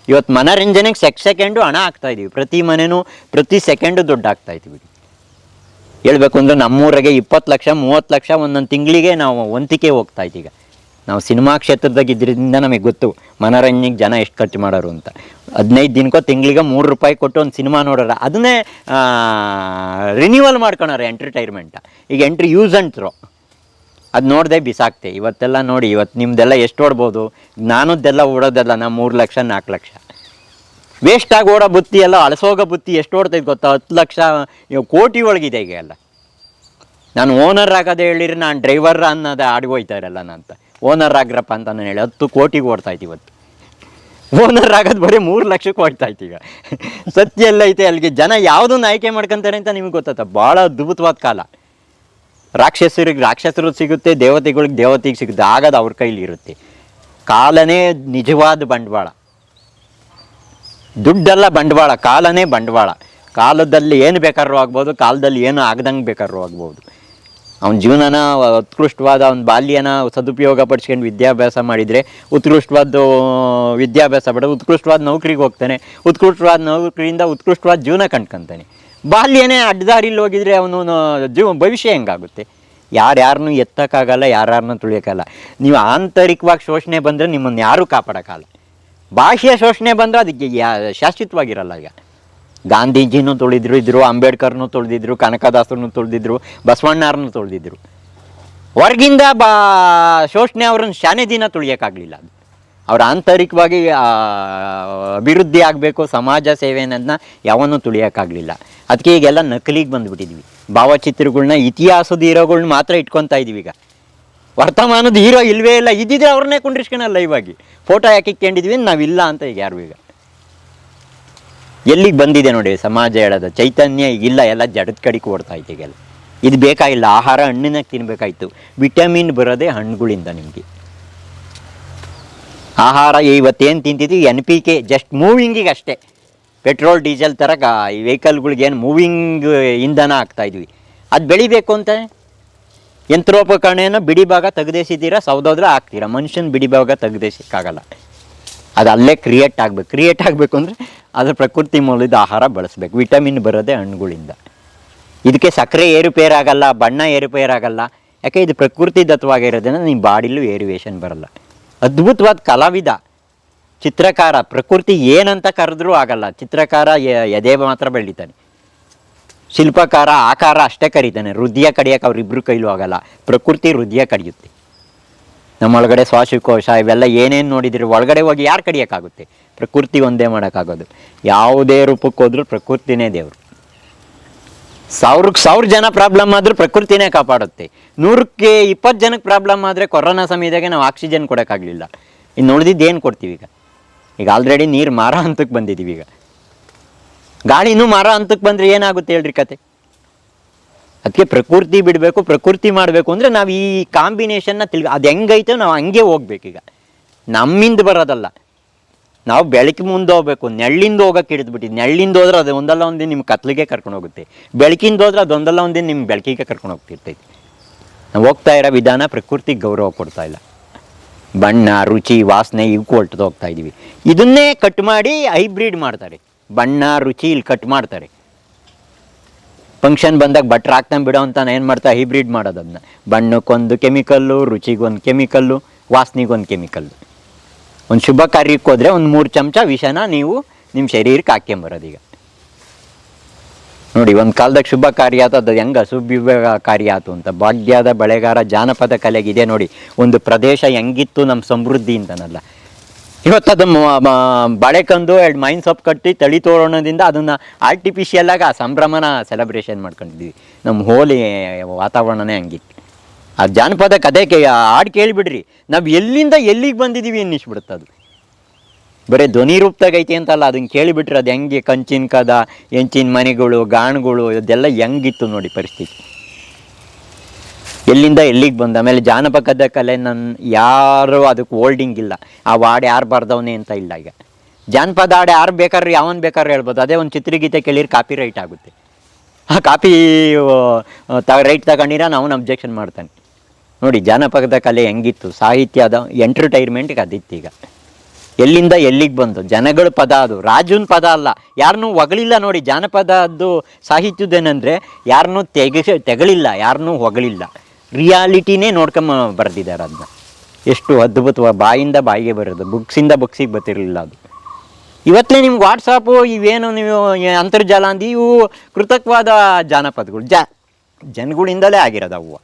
ಇವತ್ತು ಮನೋರಂಜನೆಗೆ ಸೆಕೆಂಡು ಹಣ ಹಾಕ್ತಾಯಿದ್ದೀವಿ. ಪ್ರತಿ ಮನೆಯೂ ಪ್ರತಿ ಸೆಕೆಂಡು ದುಡ್ಡು ಹಾಕ್ತಾಯಿದ್ದೀವಿ. ಹೇಳ್ಬೇಕು ಅಂದರೆ ನಮ್ಮೂರಿಗೆ 20 ಲಕ್ಷ 30 ಲಕ್ಷ ಒಂದೊಂದು ತಿಂಗಳಿಗೆ ನಾವು ವಂತಿಕೆ ಹೋಗ್ತಾಯಿತ್ತು. ಈಗ ನಾವು ಸಿನಿಮಾ ಕ್ಷೇತ್ರದಾಗ ಇದ್ರಿಂದ ನಮಗೆ ಗೊತ್ತು ಮನೋರಂಜನೆಗೆ ಜನ ಎಷ್ಟು ಖರ್ಚು ಮಾಡೋರು ಅಂತ. 15 ದಿನಕ್ಕೋ ತಿಂಗಳಿಗೆ 3 ರೂಪಾಯಿ ಕೊಟ್ಟು ಒಂದು ಸಿನಿಮಾ ನೋಡೋರ, ಅದನ್ನೇ ರಿನ್ಯೂವಲ್ ಮಾಡ್ಕೊಳಾರೆ ಎಂಟರ್ಟೈನ್ಮೆಂಟ್. ಈಗ ಯೂಸ್ ಆ್ಯಂಡ್ ಥ್ರೋ ಅದು ನೋಡದೆ ಬಿಸಾಕ್ತೆ. ಇವತ್ತೆಲ್ಲ ನೋಡಿ, ಇವತ್ತು ನಿಮ್ಮದೆಲ್ಲ ಎಷ್ಟು ಓಡ್ಬೋದು, ನಾನದ್ದೆಲ್ಲ ಓಡೋದೆಲ್ಲ ನಾವು 3 ಲಕ್ಷ 4 ಲಕ್ಷ ವೇಸ್ಟಾಗಿ ಓಡೋ ಬುತ್ತಿ ಎಲ್ಲ ಅಳಸೋಗೋ ಬುತ್ತಿ ಎಷ್ಟು ಓಡ್ತೈತೆ ಗೊತ್ತಾ? 10 ಲಕ್ಷ ಕೋಟಿ ಒಳಗಿದೆ ಈಗ ಎಲ್ಲ. ನಾನು ಓನರ್ ಆಗೋದೇ ಹೇಳಿರಿ, ನಾನು ಡ್ರೈವರ್ ಅನ್ನೋದು ಆಡ್ಗೋಯ್ತಾರಲ್ಲ ಅಂತ. ಓನರ್ ಆಗ್ರಪ್ಪ ಅಂತ ನಾನು ಹೇಳಿ 10 ಕೋಟಿಗೆ ಓಡ್ತಾಯ್ತು. ಇವತ್ತು ಓನರ್ ಆಗೋದು ಬರೀ 3 ಲಕ್ಷಕ್ಕೆ ಓಡ್ತಾಯ್ತು. ಈಗ ಸತ್ಯ ಎಲ್ಲ ಐತೆ ಅಲ್ಲಿಗೆ. ಜನ ಯಾವುದನ್ನು ಆಯ್ಕೆ ಮಾಡ್ಕೊತಾರೆ ಅಂತ ನಿಮ್ಗೆ ಗೊತ್ತಾಯ್ತ. ಭಾಳ ಅದ್ಭುತವಾದ ಕಾಲ. ರಾಕ್ಷಸರು ಸಿಗುತ್ತೆ, ದೇವತೆಗೆ ಸಿಗುತ್ತೆ. ಆಗೋದು ಅವ್ರ ಕೈಲಿ ಇರುತ್ತೆ. ಕಾಲನೇ ನಿಜವಾದ ಬಂಡವಾಳ. ದುಡ್ಡೆಲ್ಲ ಬಂಡವಾಳ, ಕಾಲನೇ ಬಂಡವಾಳ. ಕಾಲದಲ್ಲಿ ಏನು ಬೇಕಾದ್ರೂ ಆಗ್ಬೋದು, ಕಾಲದಲ್ಲಿ ಏನು ಆಗ್ದಂಗೆ ಬೇಕಾದ್ರೂ ಆಗ್ಬೋದು. ಅವನ ಜೀವನನ ಉತ್ಕೃಷ್ಟವಾದ ಅವನ ಬಾಲ್ಯನ ಸದುಪಯೋಗ ಪಡಿಸ್ಕೊಂಡು ವಿದ್ಯಾಭ್ಯಾಸ ಮಾಡಿದರೆ ಉತ್ಕೃಷ್ಟವಾದ ವಿದ್ಯಾಭ್ಯಾಸ ಪಡೆದು ಉತ್ಕೃಷ್ಟವಾದ ನೌಕರಿಗೆ ಹೋಗ್ತಾನೆ. ಉತ್ಕೃಷ್ಟವಾದ ನೌಕರಿಯಿಂದ ಉತ್ಕೃಷ್ಟವಾದ ಜೀವನ ಕಂಡ್ಕೊತಾನೆ. ಬಾಲ್ಯನೇ ಅಡ್ಡದಾರಿಲಿ ಹೋಗಿದರೆ ಅವನು ಭವಿಷ್ಯ ಹೆಂಗಾಗುತ್ತೆ? ಯಾರನ್ನೂ ಎತ್ತಕ್ಕಾಗಲ್ಲ, ಯಾರನ್ನೂ ತುಳಿಯೋಕ್ಕಲ್ಲ. ನೀವು ಆಂತರಿಕವಾಗಿ ಶೋಷಣೆ ಬಂದರೆ ನಿಮ್ಮನ್ನು ಯಾರೂ ಕಾಪಾಡೋಕ್ಕಲ್ಲ. ಬಾಹ್ಯ ಶೋಷಣೆ ಬಂದರೆ ಅದಕ್ಕೆ ಶಾಶ್ವತವಾಗಿರಲ್ಲ. ಈಗ ಗಾಂಧೀಜಿನೂ ತುಳಿದ್ರು, ಅಂಬೇಡ್ಕರ್ನೂ ತುಳಿದಿದ್ರು, ಕನಕದಾಸರನ್ನು ತುಳಿದಿದ್ರು, ಬಸವಣ್ಣವ್ರನ್ನೂ ತುಳಿದಿದ್ರು. ಹೊರಗಿಂದ ಶೋಷಣೆ ಅವ್ರನ್ನ ಶಾನೆ ದಿನ ತುಳಿಯೋಕ್ಕಾಗಲಿಲ್ಲ. ಅದು ಅವ್ರ ಆಂತರಿಕವಾಗಿ ಅಭಿವೃದ್ಧಿ ಆಗಬೇಕು, ಸಮಾಜ ಸೇವೆ ಅನ್ನೋದನ್ನ ಯಾವನ್ನೂ ತುಳಿಯೋಕ್ಕಾಗಲಿಲ್ಲ. ಅದಕ್ಕೆ ಈಗೆಲ್ಲ ನಕಲಿಗೆ ಬಂದುಬಿಟ್ಟಿದ್ವಿ. ಭಾವಚಿತ್ರಗಳ್ನ, ಇತಿಹಾಸದ ಹೀರೋಗಳ್ನ ಮಾತ್ರ ಇಟ್ಕೊತಾ ಇದ್ದೀವಿ. ಈಗ ವರ್ತಮಾನದ ಹೀರೋ ಇಲ್ಲವೇ ಇಲ್ಲ. ಇದ್ದಿದ್ರೆ ಅವ್ರನ್ನೇ ಕುಂಡ್ರಿಸ್ಕೊಳಲ್ಲ. ಇವಾಗಿ ಫೋಟೋ ಯಾಕೆ ಇಟ್ಕೊಂಡಿದ್ವಿ, ನಾವಿಲ್ಲ ಅಂತ ಈಗ ಯಾರು ಈಗ ಎಲ್ಲಿಗೆ ಬಂದಿದೆ ನೋಡಿ ಸಮಾಜ ಹೇಳೋದು. ಚೈತನ್ಯ ಈಗಿಲ್ಲ, ಎಲ್ಲ ಜಡದ ಕಡೆಗೆ ಓಡ್ತಾಯಿತ್ತು ಈಗೆಲ್ಲ. ಇದು ಬೇಕಾಗಿಲ್ಲ. ಆಹಾರ ಹಣ್ಣಿನಾಗ ತಿನ್ನಬೇಕಾಯ್ತು. ವಿಟಮಿನ್ ಬರೋದೇ ಹಣ್ಣುಗಳಿಂದ. ನಿಮಗೆ ಆಹಾರ ಇವತ್ತೇನು ತಿಂತಿದ್ವಿ NPK, ಜಸ್ಟ್ ಮೂವಿಂಗಿಗೆ ಅಷ್ಟೇ. ಪೆಟ್ರೋಲ್ ಡೀಸೆಲ್ ಥರ ಈ ವೆಹಿಕಲ್ಗಳಿಗೇನು ಮೂವಿಂಗ್ ಇಂಧನ ಹಾಕ್ತಾಯಿದ್ವಿ. ಅದು ಬೆಳಿಬೇಕು ಅಂತ ಯಂತ್ರೋಪಕರಣನ ಬಿಡಿ ಭಾಗ ತೆಗೆದೇಸಿದ್ದೀರಾ, ಸೌದೋದ್ರೆ ಹಾಕ್ತೀರಾ. ಮನುಷ್ಯನ ಬಿಡಿ ಭಾಗ ತೆಗೆದೇಸಕ್ಕಾಗಲ್ಲ. ಅದು ಅಲ್ಲೇ ಕ್ರಿಯೇಟ್ ಆಗಬೇಕು ಅಂದರೆ ಅದರ ಪ್ರಕೃತಿ ಮೂಲದ ಆಹಾರ ಬಳಸಬೇಕು. ವಿಟಮಿನ್ ಬರೋದೇ ಹಣ್ಣುಗಳಿಂದ. ಇದಕ್ಕೆ ಸಕ್ಕರೆ ಏರುಪೇರಾಗಲ್ಲ, ಬಣ್ಣ ಏರುಪೇರಾಗಲ್ಲ. ಯಾಕೆ ಇದು ಪ್ರಕೃತಿ ದತ್ತವಾಗಿರೋದ್ರಿಂದ ನಿಮ್ಮ ಬಾಡಿಲೂ ಏರಿವೇಷನ್ ಬರಲ್ಲ. ಅದ್ಭುತವಾದ ಕಲಾವಿದ, ಚಿತ್ರಕಾರ. ಪ್ರಕೃತಿ ಏನಂತ ಕರೆದ್ರೂ ಆಗಲ್ಲ. ಚಿತ್ರಕಾರ ಎದೆ ಮಾತ್ರ ಬೆಳೀತಾನೆ. ಶಿಲ್ಪಕಾರ ಆಕಾರ ಅಷ್ಟೇ ಕರೀತಾನೆ. ಹೃದಯ ಕಡಿಯೋಕೆ ಅವರಿಬ್ಬರು ಕೈಲೂ ಆಗಲ್ಲ. ಪ್ರಕೃತಿ ಹೃದಯ ಕಡಿಯುತ್ತೆ. ನಮ್ಮೊಳಗಡೆ ಶ್ವಾಸಕೋಶ ಇವೆಲ್ಲ ಏನೇನು ನೋಡಿದಿರಿ, ಒಳಗಡೆ ಹೋಗಿ ಯಾರು ಕಡಿಯೋಕ್ಕಾಗುತ್ತೆ? ಪ್ರಕೃತಿ ಒಂದೇ ಮಾಡೋಕ್ಕಾಗೋದು. ಯಾವುದೇ ರೂಪಕ್ಕೆ ಹೋದ್ರೂ ಪ್ರಕೃತಿನೇ ದೇವರು. 1000 ಜನ ಪ್ರಾಬ್ಲಮ್ ಆದರೂ ಪ್ರಕೃತಿನೇ ಕಾಪಾಡುತ್ತೆ. 100ಕ್ಕೆ 20 ಜನಕ್ಕೆ ಪ್ರಾಬ್ಲಮ್ ಆದರೆ ಕೊರೋನಾ ಸಮಯದಾಗೆ ನಾವು ಆಕ್ಸಿಜನ್ ಕೊಡೋಕ್ಕಾಗಲಿಲ್ಲ. ಇನ್ನು ಉಳಿದಿದ್ದು ಏನು ಕೊಡ್ತೀವಿ? ಈಗ ಆಲ್ರೆಡಿ ನೀರು ಮಾರೋ ಹಂತಕ್ಕೆ ಬಂದಿದ್ದೀವಿ. ಈಗ ಗಾಳಿನೂ ಮಾರೋ ಹಂತಕ್ಕೆ ಬಂದರೆ ಏನಾಗುತ್ತೆ ಹೇಳ್ರಿ ಕತೆ? ಅದಕ್ಕೆ ಪ್ರಕೃತಿ ಬಿಡಬೇಕು, ಪ್ರಕೃತಿ ಮಾಡಬೇಕು ಅಂದರೆ ನಾವು ಈ ಕಾಂಬಿನೇಷನ್ನ ಅದು ಹೆಂಗೈತೆ ನಾವು ಹಂಗೆ ಹೋಗ್ಬೇಕೀಗ. ನಮ್ಮಿಂದ ಬರೋದಲ್ಲ. ನಾವು ಬೆಳಕು ಮುಂದೆ ಹೋಗ್ಬೇಕು. ನೆಳ್ಳಿಂದ ಹೋಗೋಕೆ ಹಿಡಿದ್ಬಿಟ್ಟಿದ್ದು. ನೆಳ್ಳಿಂದ ಹೋದ್ರೆ ಅದು ಒಂದಲ್ಲ ಒಂದಿನ ನಿಮ್ಮ ಕತ್ಲಿಗೆ ಕರ್ಕೊಂಡು ಹೋಗುತ್ತೆ. ಬೆಳಕಿಂದ ಹೋದ್ರೆ ಅದೊಂದಲ್ಲ ಒಂದಿನ ನಿಮ್ಮ ಬೆಳಕಿಗೆ ಕರ್ಕೊಂಡು ಹೋಗ್ತಿರ್ತೈತಿ. ನಾವು ಹೋಗ್ತಾ ಇರೋ ವಿಧಾನ ಪ್ರಕೃತಿಗೆ ಗೌರವ ಕೊಡ್ತಾ ಇಲ್ಲ. ಬಣ್ಣ, ರುಚಿ, ವಾಸನೆ ಇವಕ್ಕೂ ಹೊರಟು ಹೋಗ್ತಾ ಇದ್ದೀವಿ. ಇದನ್ನೇ ಕಟ್ ಮಾಡಿ ಹೈಬ್ರಿಡ್ ಮಾಡ್ತಾರೆ. ಬಣ್ಣ, ರುಚಿ ಇಲ್ಲಿ ಕಟ್ ಮಾಡ್ತಾರೆ. ಫಂಕ್ಷನ್ ಬಂದಾಗ ಬಟ್ರ್ ಹಾಕ್ತಾನೆ ಬಿಡೋ ಅಂತ ಏನು ಮಾಡ್ತಾ ಹೈಬ್ರಿಡ್ ಮಾಡೋದನ್ನ. ಬಣ್ಣಕ್ಕೊಂದು ಕೆಮಿಕಲ್ಲು, ರುಚಿಗೊಂದು ಕೆಮಿಕಲ್ಲು, ವಾಸನೆಗೊಂದು ಕೆಮಿಕಲ್ಲು. ಒಂದು ಶುಭ ಕಾರ್ಯಕ್ಕೆ ಹೋದರೆ ಒಂದು 3 ಚಮಚ ವಿಷನ ನೀವು ನಿಮ್ಮ ಶರೀರಕ್ಕೆ ಹಾಕ್ಕೊಂಬರೋದೀಗ ನೋಡಿ. ಒಂದು ಕಾಲದಾಗ ಶುಭ ಕಾರ್ಯ ಆತು, ಅದು ಹೆಂಗೆ ಅಶುಭ ಕಾರ್ಯ ಆಯ್ತು ಅಂತ. ಭಾಗ್ಯದ ಬಳೆಗಾರ ಜಾನಪದ ಕಲೆಗಿದೆ ನೋಡಿ. ಒಂದು ಪ್ರದೇಶ ಹೆಂಗಿತ್ತು ನಮ್ಮ ಸಮೃದ್ಧಿಯಿಂದನಲ್ಲ. ಇವತ್ತು ಅದು ಬಾಳೆಕಂದು 2 ಮೈನ್ ಸೊಪ್ಪು ಕಟ್ಟಿ ತಳಿ ತೋರಣದಿಂದ ಅದನ್ನು ಆರ್ಟಿಫಿಷಿಯಲಾಗಿ ಆ ಸಂಭ್ರಮನ ಸೆಲೆಬ್ರೇಷನ್ ಮಾಡ್ಕೊಂಡಿದ್ವಿ. ನಮ್ಮ ಹೋಲಿ ವಾತಾವರಣನೇ ಹಂಗಿತ್ತು. ಆ ಜಾನಪದ ಕಥೆಗೆ ಹಾಡು ಕೇಳಿಬಿಡ್ರಿ, ನಾವು ಎಲ್ಲಿಂದ ಎಲ್ಲಿಗೆ ಬಂದಿದ್ದೀವಿ ಅನ್ನಿಸ್ಬಿಡುತ್ತೆ. ಅದು ಬರೀ ಧ್ವನಿ ರೂಪದಾಗೈತಿ ಅಂತಲ್ಲ, ಅದನ್ನು ಕೇಳಿಬಿಟ್ರೆ ಅದು ಹೆಂಗೆ ಕಂಚಿನ ಕದ, ಹೆಂಚಿನ ಮನೆಗಳು, ಗಾಣಗಳು ಇದೆಲ್ಲ ಹೆಂಗಿತ್ತು ನೋಡಿ ಪರಿಸ್ಥಿತಿ. ಎಲ್ಲಿಂದ ಎಲ್ಲಿಗೆ ಬಂದ. ಆಮೇಲೆ ಜಾನಪದ ಕಲೆ ಯಾರು ಅದಕ್ಕೆ ಹೋಲ್ಡಿಂಗ್ ಇಲ್ಲ. ಆ ಹಾಡು ಯಾರು ಬರ್ದವನೇ ಅಂತ ಇಲ್ಲ. ಈಗ ಜಾನಪದ ಹಾಡು ಯಾರು ಬೇಕಾದ್ರೆ ಯಾವನು ಬೇಕಾದ್ರೆ ಹೇಳ್ಬೋದು. ಅದೇ ಒಂದು ಚಿತ್ರಗೀತೆ ಕೇಳಿದ್ರೆ ಕಾಪಿ ರೈಟ್ ಆಗುತ್ತೆ. ಆ ಕಾಪಿ ರೈಟ್ ತಗೊಂಡಿರ ನಾವು ಅಬ್ಜೆಕ್ಷನ್ ಮಾಡ್ತಾನೆ. ನೋಡಿ ಜಾನಪದ ಕಲೆ ಹೆಂಗಿತ್ತು, ಸಾಹಿತ್ಯದ ಎಂಟರ್ಟೈನ್ಮೆಂಟ್ಗೆ ಅದಿತ್ತು. ಈಗ ಎಲ್ಲಿಂದ ಎಲ್ಲಿಗೆ ಬಂತು, ಜನಗಳ ಪದ, ಅದು ರಾಜನ ಪದ ಅಲ್ಲ, ಯಾರನ್ನೂ ಹೊಗಳಿಲ್ಲ. ನೋಡಿ ಜಾನಪದದ್ದು ಸಾಹಿತ್ಯದೇನೆಂದರೆ ಯಾರನ್ನೂ ತೆಗಳಿಲ್ಲ, ಯಾರನ್ನೂ ಹೊಗಳಿಲ್ಲ, ರಿಯಾಲಿಟಿನೇ ಬರೆದಿದ್ದಾರೆ ಅದನ್ನ. ಎಷ್ಟು ಅದ್ಭುತವಾಗಿ ಬಾಯಿಂದ ಬಾಯಿಗೆ ಬರೋದು, ಬುಕ್ಸಿಂದ ಬುಕ್ಸಿಗೆ ಬರ್ತಿರಲಿಲ್ಲ ಅದು. ಇವತ್ತೇ ನಿಮ್ಗೆ ವಾಟ್ಸಾಪು ಇವೇನು ನೀವು ಅಂತರ್ಜಾಲ ಅಂದು ಇವು ಕೃತಕವಾದ ಜಾನಪದಗಳು ಜನಗಳಿಂದಲೇ ಆಗಿರೋದು ಅವು.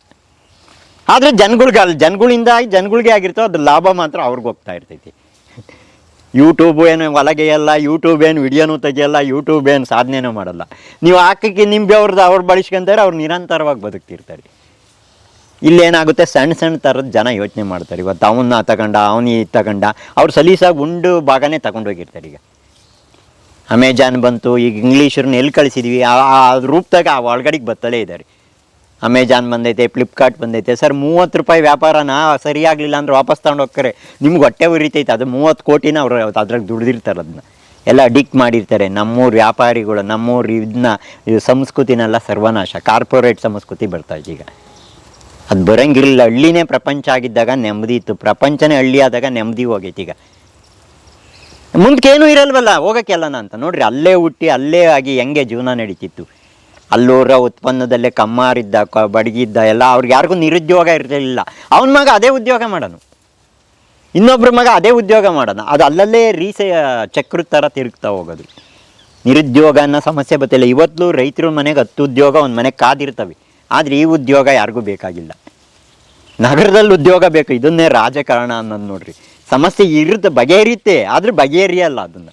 ಆದರೆ ಜನಗಳಿಂದ ಜನಗಳಿಗೆ ಆಗಿರ್ತವೆ, ಅದ್ರ ಲಾಭ ಮಾತ್ರ ಅವ್ರಿಗೆ ಹೋಗ್ತಾ ಇರ್ತೈತಿ. ಯೂಟ್ಯೂಬ್ ಏನು ಹೊಲಗೆಯಲ್ಲ, ಯೂಟ್ಯೂಬ್ ಏನು ವಿಡಿಯೋನೂ ತೆಗಿಯಲ್ಲ, ಯೂಟ್ಯೂಬ್ ಏನು ಸಾಧನೆನೂ ಮಾಡಲ್ಲ. ನೀವು ಹಾಕಕ್ಕೆ ನಿಂಬೆ ಅವ್ರು ಬಳಸ್ಕೊಂತಾರೆ, ಅವ್ರು ನಿರಂತರವಾಗಿ ಬದುಕ್ತಿರ್ತಾರೆ. ಇಲ್ಲೇನಾಗುತ್ತೆ, ಸಣ್ಣ ಸಣ್ಣ ಥರದ ಜನ ಯೋಚನೆ ಮಾಡ್ತಾರೆ. ಇವತ್ತು ಅವನ್ನ ತಗೊಂಡ, ಇದು ತಗೊಂಡ, ಅವ್ರು ಸಲೀಸಾಗಿ ಉಂಡು ಭಾಗನೇ ತಗೊಂಡೋಗಿರ್ತಾರೆ. ಈಗ ಅಮೆಜಾನ್ ಬಂತು, ಈಗ ಇಂಗ್ಲೀಷರನ್ನ ಎಲ್ಲಿ ಕಳಿಸಿದ್ವಿ ಆ ರೂಪದಾಗ ಆ ಒಳಗಡೆಗೆ ಬತ್ತಲೇ ಇದ್ದಾರೆ. ಅಮೆಜಾನ್ ಬಂದೈತೆ, ಫ್ಲಿಪ್ಕಾರ್ಟ್ ಬಂದೈತೆ. ಸರ್ 30 ರೂಪಾಯಿ ವ್ಯಾಪಾರನ ಸರಿಯಾಗಲಿಲ್ಲ ಅಂದ್ರೆ ವಾಪಸ್ ತಗೊಂಡು ಹೋಗ್ತಾರೆ. ನಿಮ್ಗೆ ಹೊಟ್ಟೆ ಉರಿತೈತೆ. ಅದು 30 ಕೋಟಿನ ಅವರು ಅದ್ರಾಗ ದುಡ್ದಿರ್ತಾರೆ, ಅದನ್ನ ಎಲ್ಲ ಅಡಿಕ್ಟ್ ಮಾಡಿರ್ತಾರೆ. ನಮ್ಮೂರು ವ್ಯಾಪಾರಿಗಳು, ನಮ್ಮೂರು ಇದನ್ನ ಸಂಸ್ಕೃತಿನೆಲ್ಲ ಸರ್ವನಾಶ, ಕಾರ್ಪೊರೇಟ್ ಸಂಸ್ಕೃತಿ ಬರ್ತಾಯಿದೆ. ಈಗ ಅದು ಬರೋಂಗಿರಲಿಲ್ಲ. ಹಳ್ಳಿನೇ ಪ್ರಪಂಚ ಆಗಿದ್ದಾಗ ನೆಮ್ಮದಿ ಇತ್ತು, ಪ್ರಪಂಚನೇ ಹಳ್ಳಿ ಆದಾಗ ನೆಮ್ಮದಿ ಹೋಗೈತಿ. ಈಗ ಮುಂದಕ್ಕೇನೂ ಇರಲ್ವಲ್ಲ ಹೋಗೋಕ್ಕೆಲ್ಲನ ಅಂತ ನೋಡ್ರಿ. ಅಲ್ಲೇ ಹುಟ್ಟಿ ಅಲ್ಲೇ ಆಗಿ ಹೆಂಗೆ ಜೀವನ ನಡೀತಿತ್ತು. ಅಲ್ಲೂರ ಉತ್ಪನ್ನದಲ್ಲೇ ಕಮ್ಮಾರಿದ್ದ, ಬಡಗಿದ್ದ ಎಲ್ಲ, ಅವ್ರಿಗೆ ಯಾರಿಗೂ ನಿರುದ್ಯೋಗ ಇರಲಿಲ್ಲ. ಅವನ ಮಗ ಅದೇ ಉದ್ಯೋಗ ಮಾಡೋನು, ಇನ್ನೊಬ್ಬರ ಮಗ ಅದೇ ಉದ್ಯೋಗ ಮಾಡೋಣ. ಅದು ಅಲ್ಲಲ್ಲೇ ಚಕ್ರದ ಥರ ತಿರುಗ್ತಾ ಹೋಗೋದು. ನಿರುದ್ಯೋಗ ಅನ್ನೋ ಸಮಸ್ಯೆ ಬರ್ತಿಲ್ಲ. ಇವತ್ತು ರೈತರ ಮನೆಗೆ 10 ಉದ್ಯೋಗ ಒಂದು ಮನೆಗೆ ಕಾದಿರ್ತವೆ, ಆದರೆ ಈ ಉದ್ಯೋಗ ಯಾರಿಗೂ ಬೇಕಾಗಿಲ್ಲ. ನಗರದಲ್ಲಿ ಉದ್ಯೋಗ ಬೇಕು, ಇದನ್ನೇ ರಾಜಕಾರಣ ಅನ್ನೋದು ನೋಡ್ರಿ. ಸಮಸ್ಯೆ ಬಗೆಹರಿಯುತ್ತೆ, ಆದರೆ ಬಗೆಹರಿಯಲ್ಲ. ಅದನ್ನು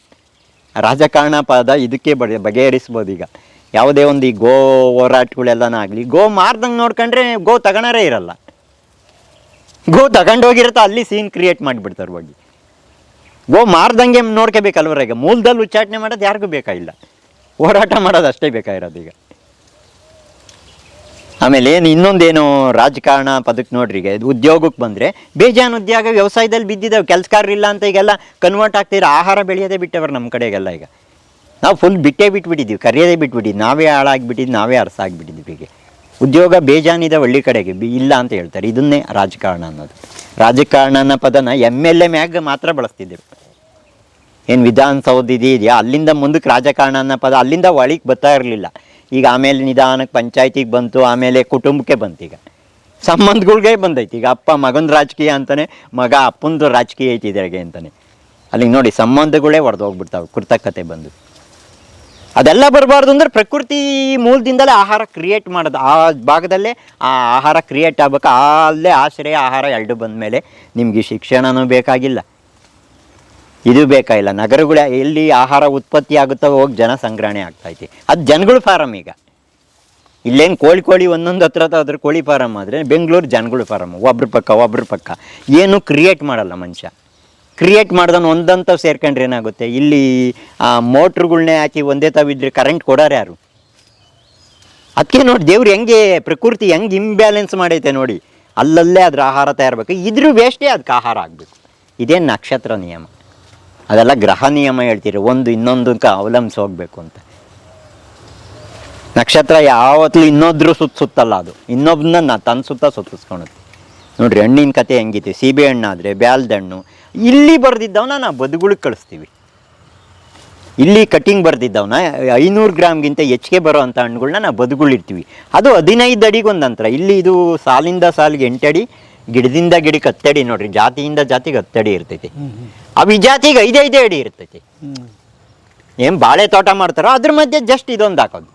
ರಾಜಕಾರಣ ಪದ ಇದಕ್ಕೆ ಬಗೆಹರಿಸ್ಬೋದು. ಈಗ ಯಾವುದೇ ಒಂದು ಈ ಗೋ ಹೋರಾಟಗಳೆಲ್ಲನ ಆಗಲಿ, ಗೋ ಮಾರ್ದಂಗೆ ನೋಡ್ಕೊಂಡ್ರೆ ಗೋ ತಗೊಳರೇ ಇರಲ್ಲ. ಗೋ ತಗೊಂಡೋಗಿರುತ್ತೆ, ಅಲ್ಲಿ ಸೀನ್ ಕ್ರಿಯೇಟ್ ಮಾಡಿಬಿಡ್ತಾರೆ. ಹೋಗಿ ಗೋ ಮಾರ್ದಂಗೆ ನೋಡ್ಕೋಬೇಕಲ್ವರ. ಈಗ ಮೂಲದಲ್ಲಿ ಉಚ್ಚಾಟನೆ ಮಾಡೋದು ಯಾರಿಗೂ ಬೇಕಾಗಿಲ್ಲ, ಹೋರಾಟ ಮಾಡೋದು ಅಷ್ಟೇ ಬೇಕಾಗಿರೋದು. ಈಗ ಆಮೇಲೆ ಇನ್ನೊಂದೇನು ರಾಜಕಾರಣ ಪದಕ್ಕೆ ನೋಡ್ರಿ. ಈಗ ಉದ್ಯೋಗಕ್ಕೆ ಬಂದರೆ ಬೇಜಾನ್ ಉದ್ಯೋಗ ವ್ಯವಸಾಯದಲ್ಲಿ ಬಿದ್ದಿದ್ದಾವೆ, ಕೆಲಸಗಾರರಿಲ್ಲ ಅಂತ ಈಗೆಲ್ಲ ಕನ್ವರ್ಟ್ ಆಗ್ತಿದ್ರೆ ಆಹಾರ ಬೆಳೆಯೋದೇ ಬಿಟ್ಟವ್ರು ನಮ್ಮ ಕಡೆಗೆಲ್ಲ. ಈಗ ನಾವು ಫುಲ್ ಬಿಟ್ಟಿದ್ದೀವಿ, ಕರೆಯೋದೇ ಬಿಟ್ಬಿಟ್ಟಿದ್ದು, ನಾವೇ ಹಾಳಾಗಿಬಿಟ್ಟಿದ್ದು, ನಾವೇ ಅರಸಾಗಿಬಿಟ್ಟಿದ್ದೀವಿ. ಹೀಗೆ ಉದ್ಯೋಗ ಬೇಜಾನಿದೆ ಹಳ್ಳಿ ಕಡೆಗೆ ಇಲ್ಲ ಅಂತ ಹೇಳ್ತಾರೆ. ಇದನ್ನೇ ರಾಜಕಾರಣ ಅನ್ನೋದು. ರಾಜಕಾರಣ ಅನ್ನೋ ಪದನ MLA ಮ್ಯಾಗ ಮಾತ್ರ ಬಳಸ್ತಿದ್ದೆವು. ಏನು ವಿಧಾನಸೌಧ ಇದೆಯಾ ಅಲ್ಲಿಂದ ಮುಂದಕ್ಕೆ ರಾಜಕಾರಣ ಅನ್ನೋ ಪದ ಅಲ್ಲಿಂದ ಒಳಗೆ ಬರ್ತಾ ಇರಲಿಲ್ಲ. ಈಗ ಆಮೇಲೆ ನಿಧಾನಕ್ಕೆ ಪಂಚಾಯತಿಗೆ ಬಂತು, ಆಮೇಲೆ ಕುಟುಂಬಕ್ಕೆ ಬಂತು. ಈಗ ಸಂಬಂಧಗಳ್ಗೆ ಬಂದೈತಿ. ಈಗ ಅಪ್ಪ ಮಗನ ರಾಜಕೀಯ ಅಂತಾನೆ, ಮಗ ಅಪ್ಪಂದು ರಾಜಕೀಯ ಐತಿ ಇದ್ರಾಗೆ ಅಂತಾನೆ. ಅಲ್ಲಿಗೆ ನೋಡಿ ಸಂಬಂಧಗಳೇ ಹೊಡೆದೋಗ್ಬಿಡ್ತಾವೆ ಕೃತಕತೆ ಬಂದು. ಅದೆಲ್ಲ ಬರಬಾರ್ದು ಅಂದ್ರೆ ಪ್ರಕೃತಿ ಮೂಲದಿಂದಲೇ ಆಹಾರ ಕ್ರಿಯೇಟ್ ಮಾಡೋದು. ಆ ಭಾಗದಲ್ಲೇ ಆ ಆಹಾರ ಕ್ರಿಯೇಟ್ ಆಗ್ಬೇಕು. ಅಲ್ಲೇ ಆಶ್ರಯ ಆಹಾರ ಎರಡು ಬಂದ ಮೇಲೆ ನಿಮಗೆ ಶಿಕ್ಷಣನೂ ಬೇಕಾಗಿಲ್ಲ, ಇದು ಬೇಕಾಗಿಲ್ಲ. ನಗರಗಳ ಎಲ್ಲಿ ಆಹಾರ ಉತ್ಪತ್ತಿ ಆಗುತ್ತೋ ಹೋಗಿ ಜನ ಸಂಗ್ರಹಣೆ ಆಗ್ತೈತಿ. ಅದು ಜನಗಳು ಫಾರಮ್. ಈಗ ಇಲ್ಲೇನು ಕೋಳಿ ಒಂದೊಂದು ಹತ್ರ ಅದ್ರ ಕೋಳಿ ಫಾರಮ್ ಆದರೆ ಬೆಂಗಳೂರು ಜನಗಳು ಫಾರಮ್, ಒಬ್ರ ಪಕ್ಕ ಏನು ಕ್ರಿಯೇಟ್ ಮಾಡಲ್ಲ ಮನುಷ್ಯ. ಕ್ರಿಯೇಟ್ ಮಾಡ್ದವನು ಒಂದಂತವ್ ಸೇರ್ಕೊಂಡ್ರೆ ಏನಾಗುತ್ತೆ, ಇಲ್ಲಿ ಮೋಟ್ರುಗಳ್ನೇ ಹಾಕಿ ಒಂದೇ ತಾವಿದ್ರೆ ಕರೆಂಟ್ ಕೊಡೋರು ಯಾರು? ಅದಕ್ಕೆ ನೋಡಿ ದೇವ್ರು ಹೆಂಗೆ ಪ್ರಕೃತಿ ಹೆಂಗೆ ಇಂಬ್ಯಾಲೆನ್ಸ್ ಮಾಡೈತೆ ನೋಡಿ. ಅಲ್ಲಲ್ಲೇ ಅದ್ರ ಆಹಾರ ತಯಾರಬೇಕು, ಇದ್ರ ವೇಸ್ಟೇ ಅದಕ್ಕೆ ಆಹಾರ ಆಗಬೇಕು. ಇದೇನು ನಕ್ಷತ್ರ ನಿಯಮ, ಅದೆಲ್ಲ ಗ್ರಹ ನಿಯಮ ಹೇಳ್ತೀರಿ. ಒಂದು ಇನ್ನೊಂದಕ್ಕೆ ಅವಲಂಬಿಸಿ ಹೋಗ್ಬೇಕು ಅಂತ. ನಕ್ಷತ್ರ ಯಾವತ್ತೂ ಇನ್ನೊಬ್ರು ಸುತ್ತಲ್ಲ, ಅದು ಇನ್ನೊಬ್ಬನ ತನ್ನ ಸುತ್ತ ಸುತ್ತಿಸ್ಕೊಳುತ್ತೆ. ನೋಡ್ರಿ ಹಣ್ಣಿನ ಕತೆ ಹೆಂಗಿತ್ತು. ಸೀಬೆ ಹಣ್ಣಾದರೆ ಬ್ಯಾಲ್ದ ಹಣ್ಣು ಇಲ್ಲಿ ಬರ್ದಿದ್ದವನ್ನ ನಾವು ಬದುಗಳಿಗೆ ಕಳಿಸ್ತೀವಿ. ಇಲ್ಲಿ ಕಟಿಂಗ್ ಬರ್ದಿದ್ದವನ್ನ 500 ಗ್ರಾಮ್ಗಿಂತ ಹೆಚ್ಚಿಗೆ ಬರೋ ಅಂಥ ಹಣ್ಣುಗಳನ್ನ ನಾವು ಬದುಗಳಿರ್ತೀವಿ. ಅದು 15 ಅಡಿಗೊಂದು ಅಂತರ. ಇಲ್ಲಿ ಇದು ಸಾಲಿಂದ ಸಾಲಿಗೆ 8 ಅಡಿ, ಗಿಡದಿಂದ ಗಿಡಕ್ಕೆ 10 ಅಡಿ. ನೋಡ್ರಿ ಜಾತಿಯಿಂದ ಜಾತಿಗೆ 10 ಅಡಿ ಇರ್ತೈತಿ. ಅವು ಈ ಜಾತಿಗೆ 5 ಅಡಿ ಇರ್ತೈತಿ. ಏನು ಬಾಳೆ ತೋಟ ಮಾಡ್ತಾರೋ ಅದ್ರ ಮಧ್ಯೆ ಜಸ್ಟ್ ಇದೊಂದು ಹಾಕೋದು.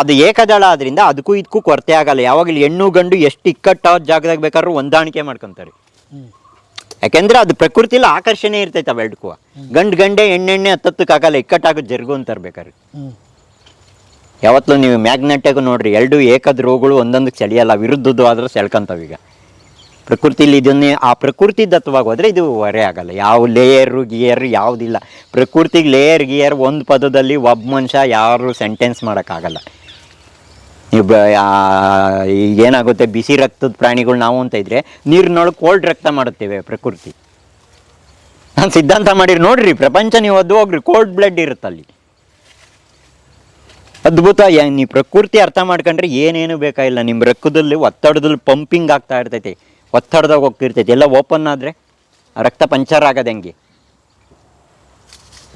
ಅದು ಏಕದಳ ಆದ್ರಿಂದ ಅದಕ್ಕೂ ಇದಕ್ಕೂ ಕೊರತೆ ಆಗಲ್ಲ. ಯಾವಾಗಲೂ ಹೆಣ್ಣು ಗಂಡು ಎಷ್ಟು ಇಕ್ಕಟ್ಟಾದ ಜಾಗದಾಗ ಬೇಕಾದ್ರೂ ಹೊಂದಾಣಿಕೆ ಮಾಡ್ಕೊತಾರೆ. ಯಾಕೆಂದ್ರೆ ಅದು ಪ್ರಕೃತಿಲಿ ಆಕರ್ಷಣೆ ಇರ್ತೈತೆ ಅವೆರಡಕ್ಕೂ. ಗಂಡೆ ಹೆಣ್ಣೆಣ್ಣೆ ಹತ್ತಕ್ಕೆ ಆಗಲ್ಲ, ಇಕ್ಕಟ್ಟಾಗೋದು ಜರುಗು ಅಂತಾರೆ ಬೇಕಾದ್ರೆ. ಯಾವತ್ತೂ ನೀವು ಮ್ಯಾಗ್ನೆಟಾಗೂ ನೋಡ್ರಿ, ಎರಡು ಏಕದ ರೋಗಗಳು ಒಂದೊಂದಕ್ಕೆ ಸೆಳೆಯಲ್ಲ, ವಿರುದ್ಧದ್ದು ಆದ್ರೆ ಸೆಳ್ಕೊಂತಾವ. ಈಗ ಪ್ರಕೃತಿಲಿ ಇದನ್ನೇ ಆ ಪ್ರಕೃತಿ ದತ್ತವಾಗಿ ಹೋದರೆ ಇದು ಹೊರೆ ಆಗಲ್ಲ. ಯಾವ ಲೇಯರು ಗಿಯರ್ ಯಾವುದಿಲ್ಲ. ಪ್ರಕೃತಿಗೆ ಲೇಯರ್ ಗಿಯರ್ ಒಂದು ಪದದಲ್ಲಿ ಒಬ್ಬ ಮನುಷ್ಯ ಯಾರು ಸೆಂಟೆನ್ಸ್ ಮಾಡೋಕ್ಕಾಗಲ್ಲ. ನೀವು ಈಗೇನಾಗುತ್ತೆ, ಬಿಸಿ ರಕ್ತದ ಪ್ರಾಣಿಗಳು ನಾವು ಅಂತ ಇದ್ರೆ ನೀರಿನೊಳಗೆ ಕೋಲ್ಡ್ ರಕ್ತ ಮಾಡುತ್ತೇವೆ ಪ್ರಕೃತಿ. ನಾನು ಸಿದ್ಧಾಂತ ಮಾಡಿರಿ ನೋಡ್ರಿ, ಪ್ರಪಂಚ ನೀವು ಅದು ಹೋಗ್ರಿ, ಕೋಲ್ಡ್ ಬ್ಲಡ್ ಇರುತ್ತಲ್ಲಿ. ಅದ್ಭುತ. ನೀವು ಪ್ರಕೃತಿ ಅರ್ಥ ಮಾಡ್ಕೊಂಡ್ರೆ ಏನೇನು ಬೇಕಾಗಿಲ್ಲ. ನಿಮ್ಮ ರಕ್ತದಲ್ಲಿ ಒತ್ತಡದಲ್ಲಿ ಪಂಪಿಂಗ್ ಆಗ್ತಾ ಇರ್ತೈತಿ, ಒತ್ತಡದಾಗ ಹೋಗ್ತಿರ್ತೈತಿ. ಎಲ್ಲ ಓಪನ್ ಆದರೆ ರಕ್ತ ಪಂಚರ್ ಆಗೋದು ಹೆಂಗೆ,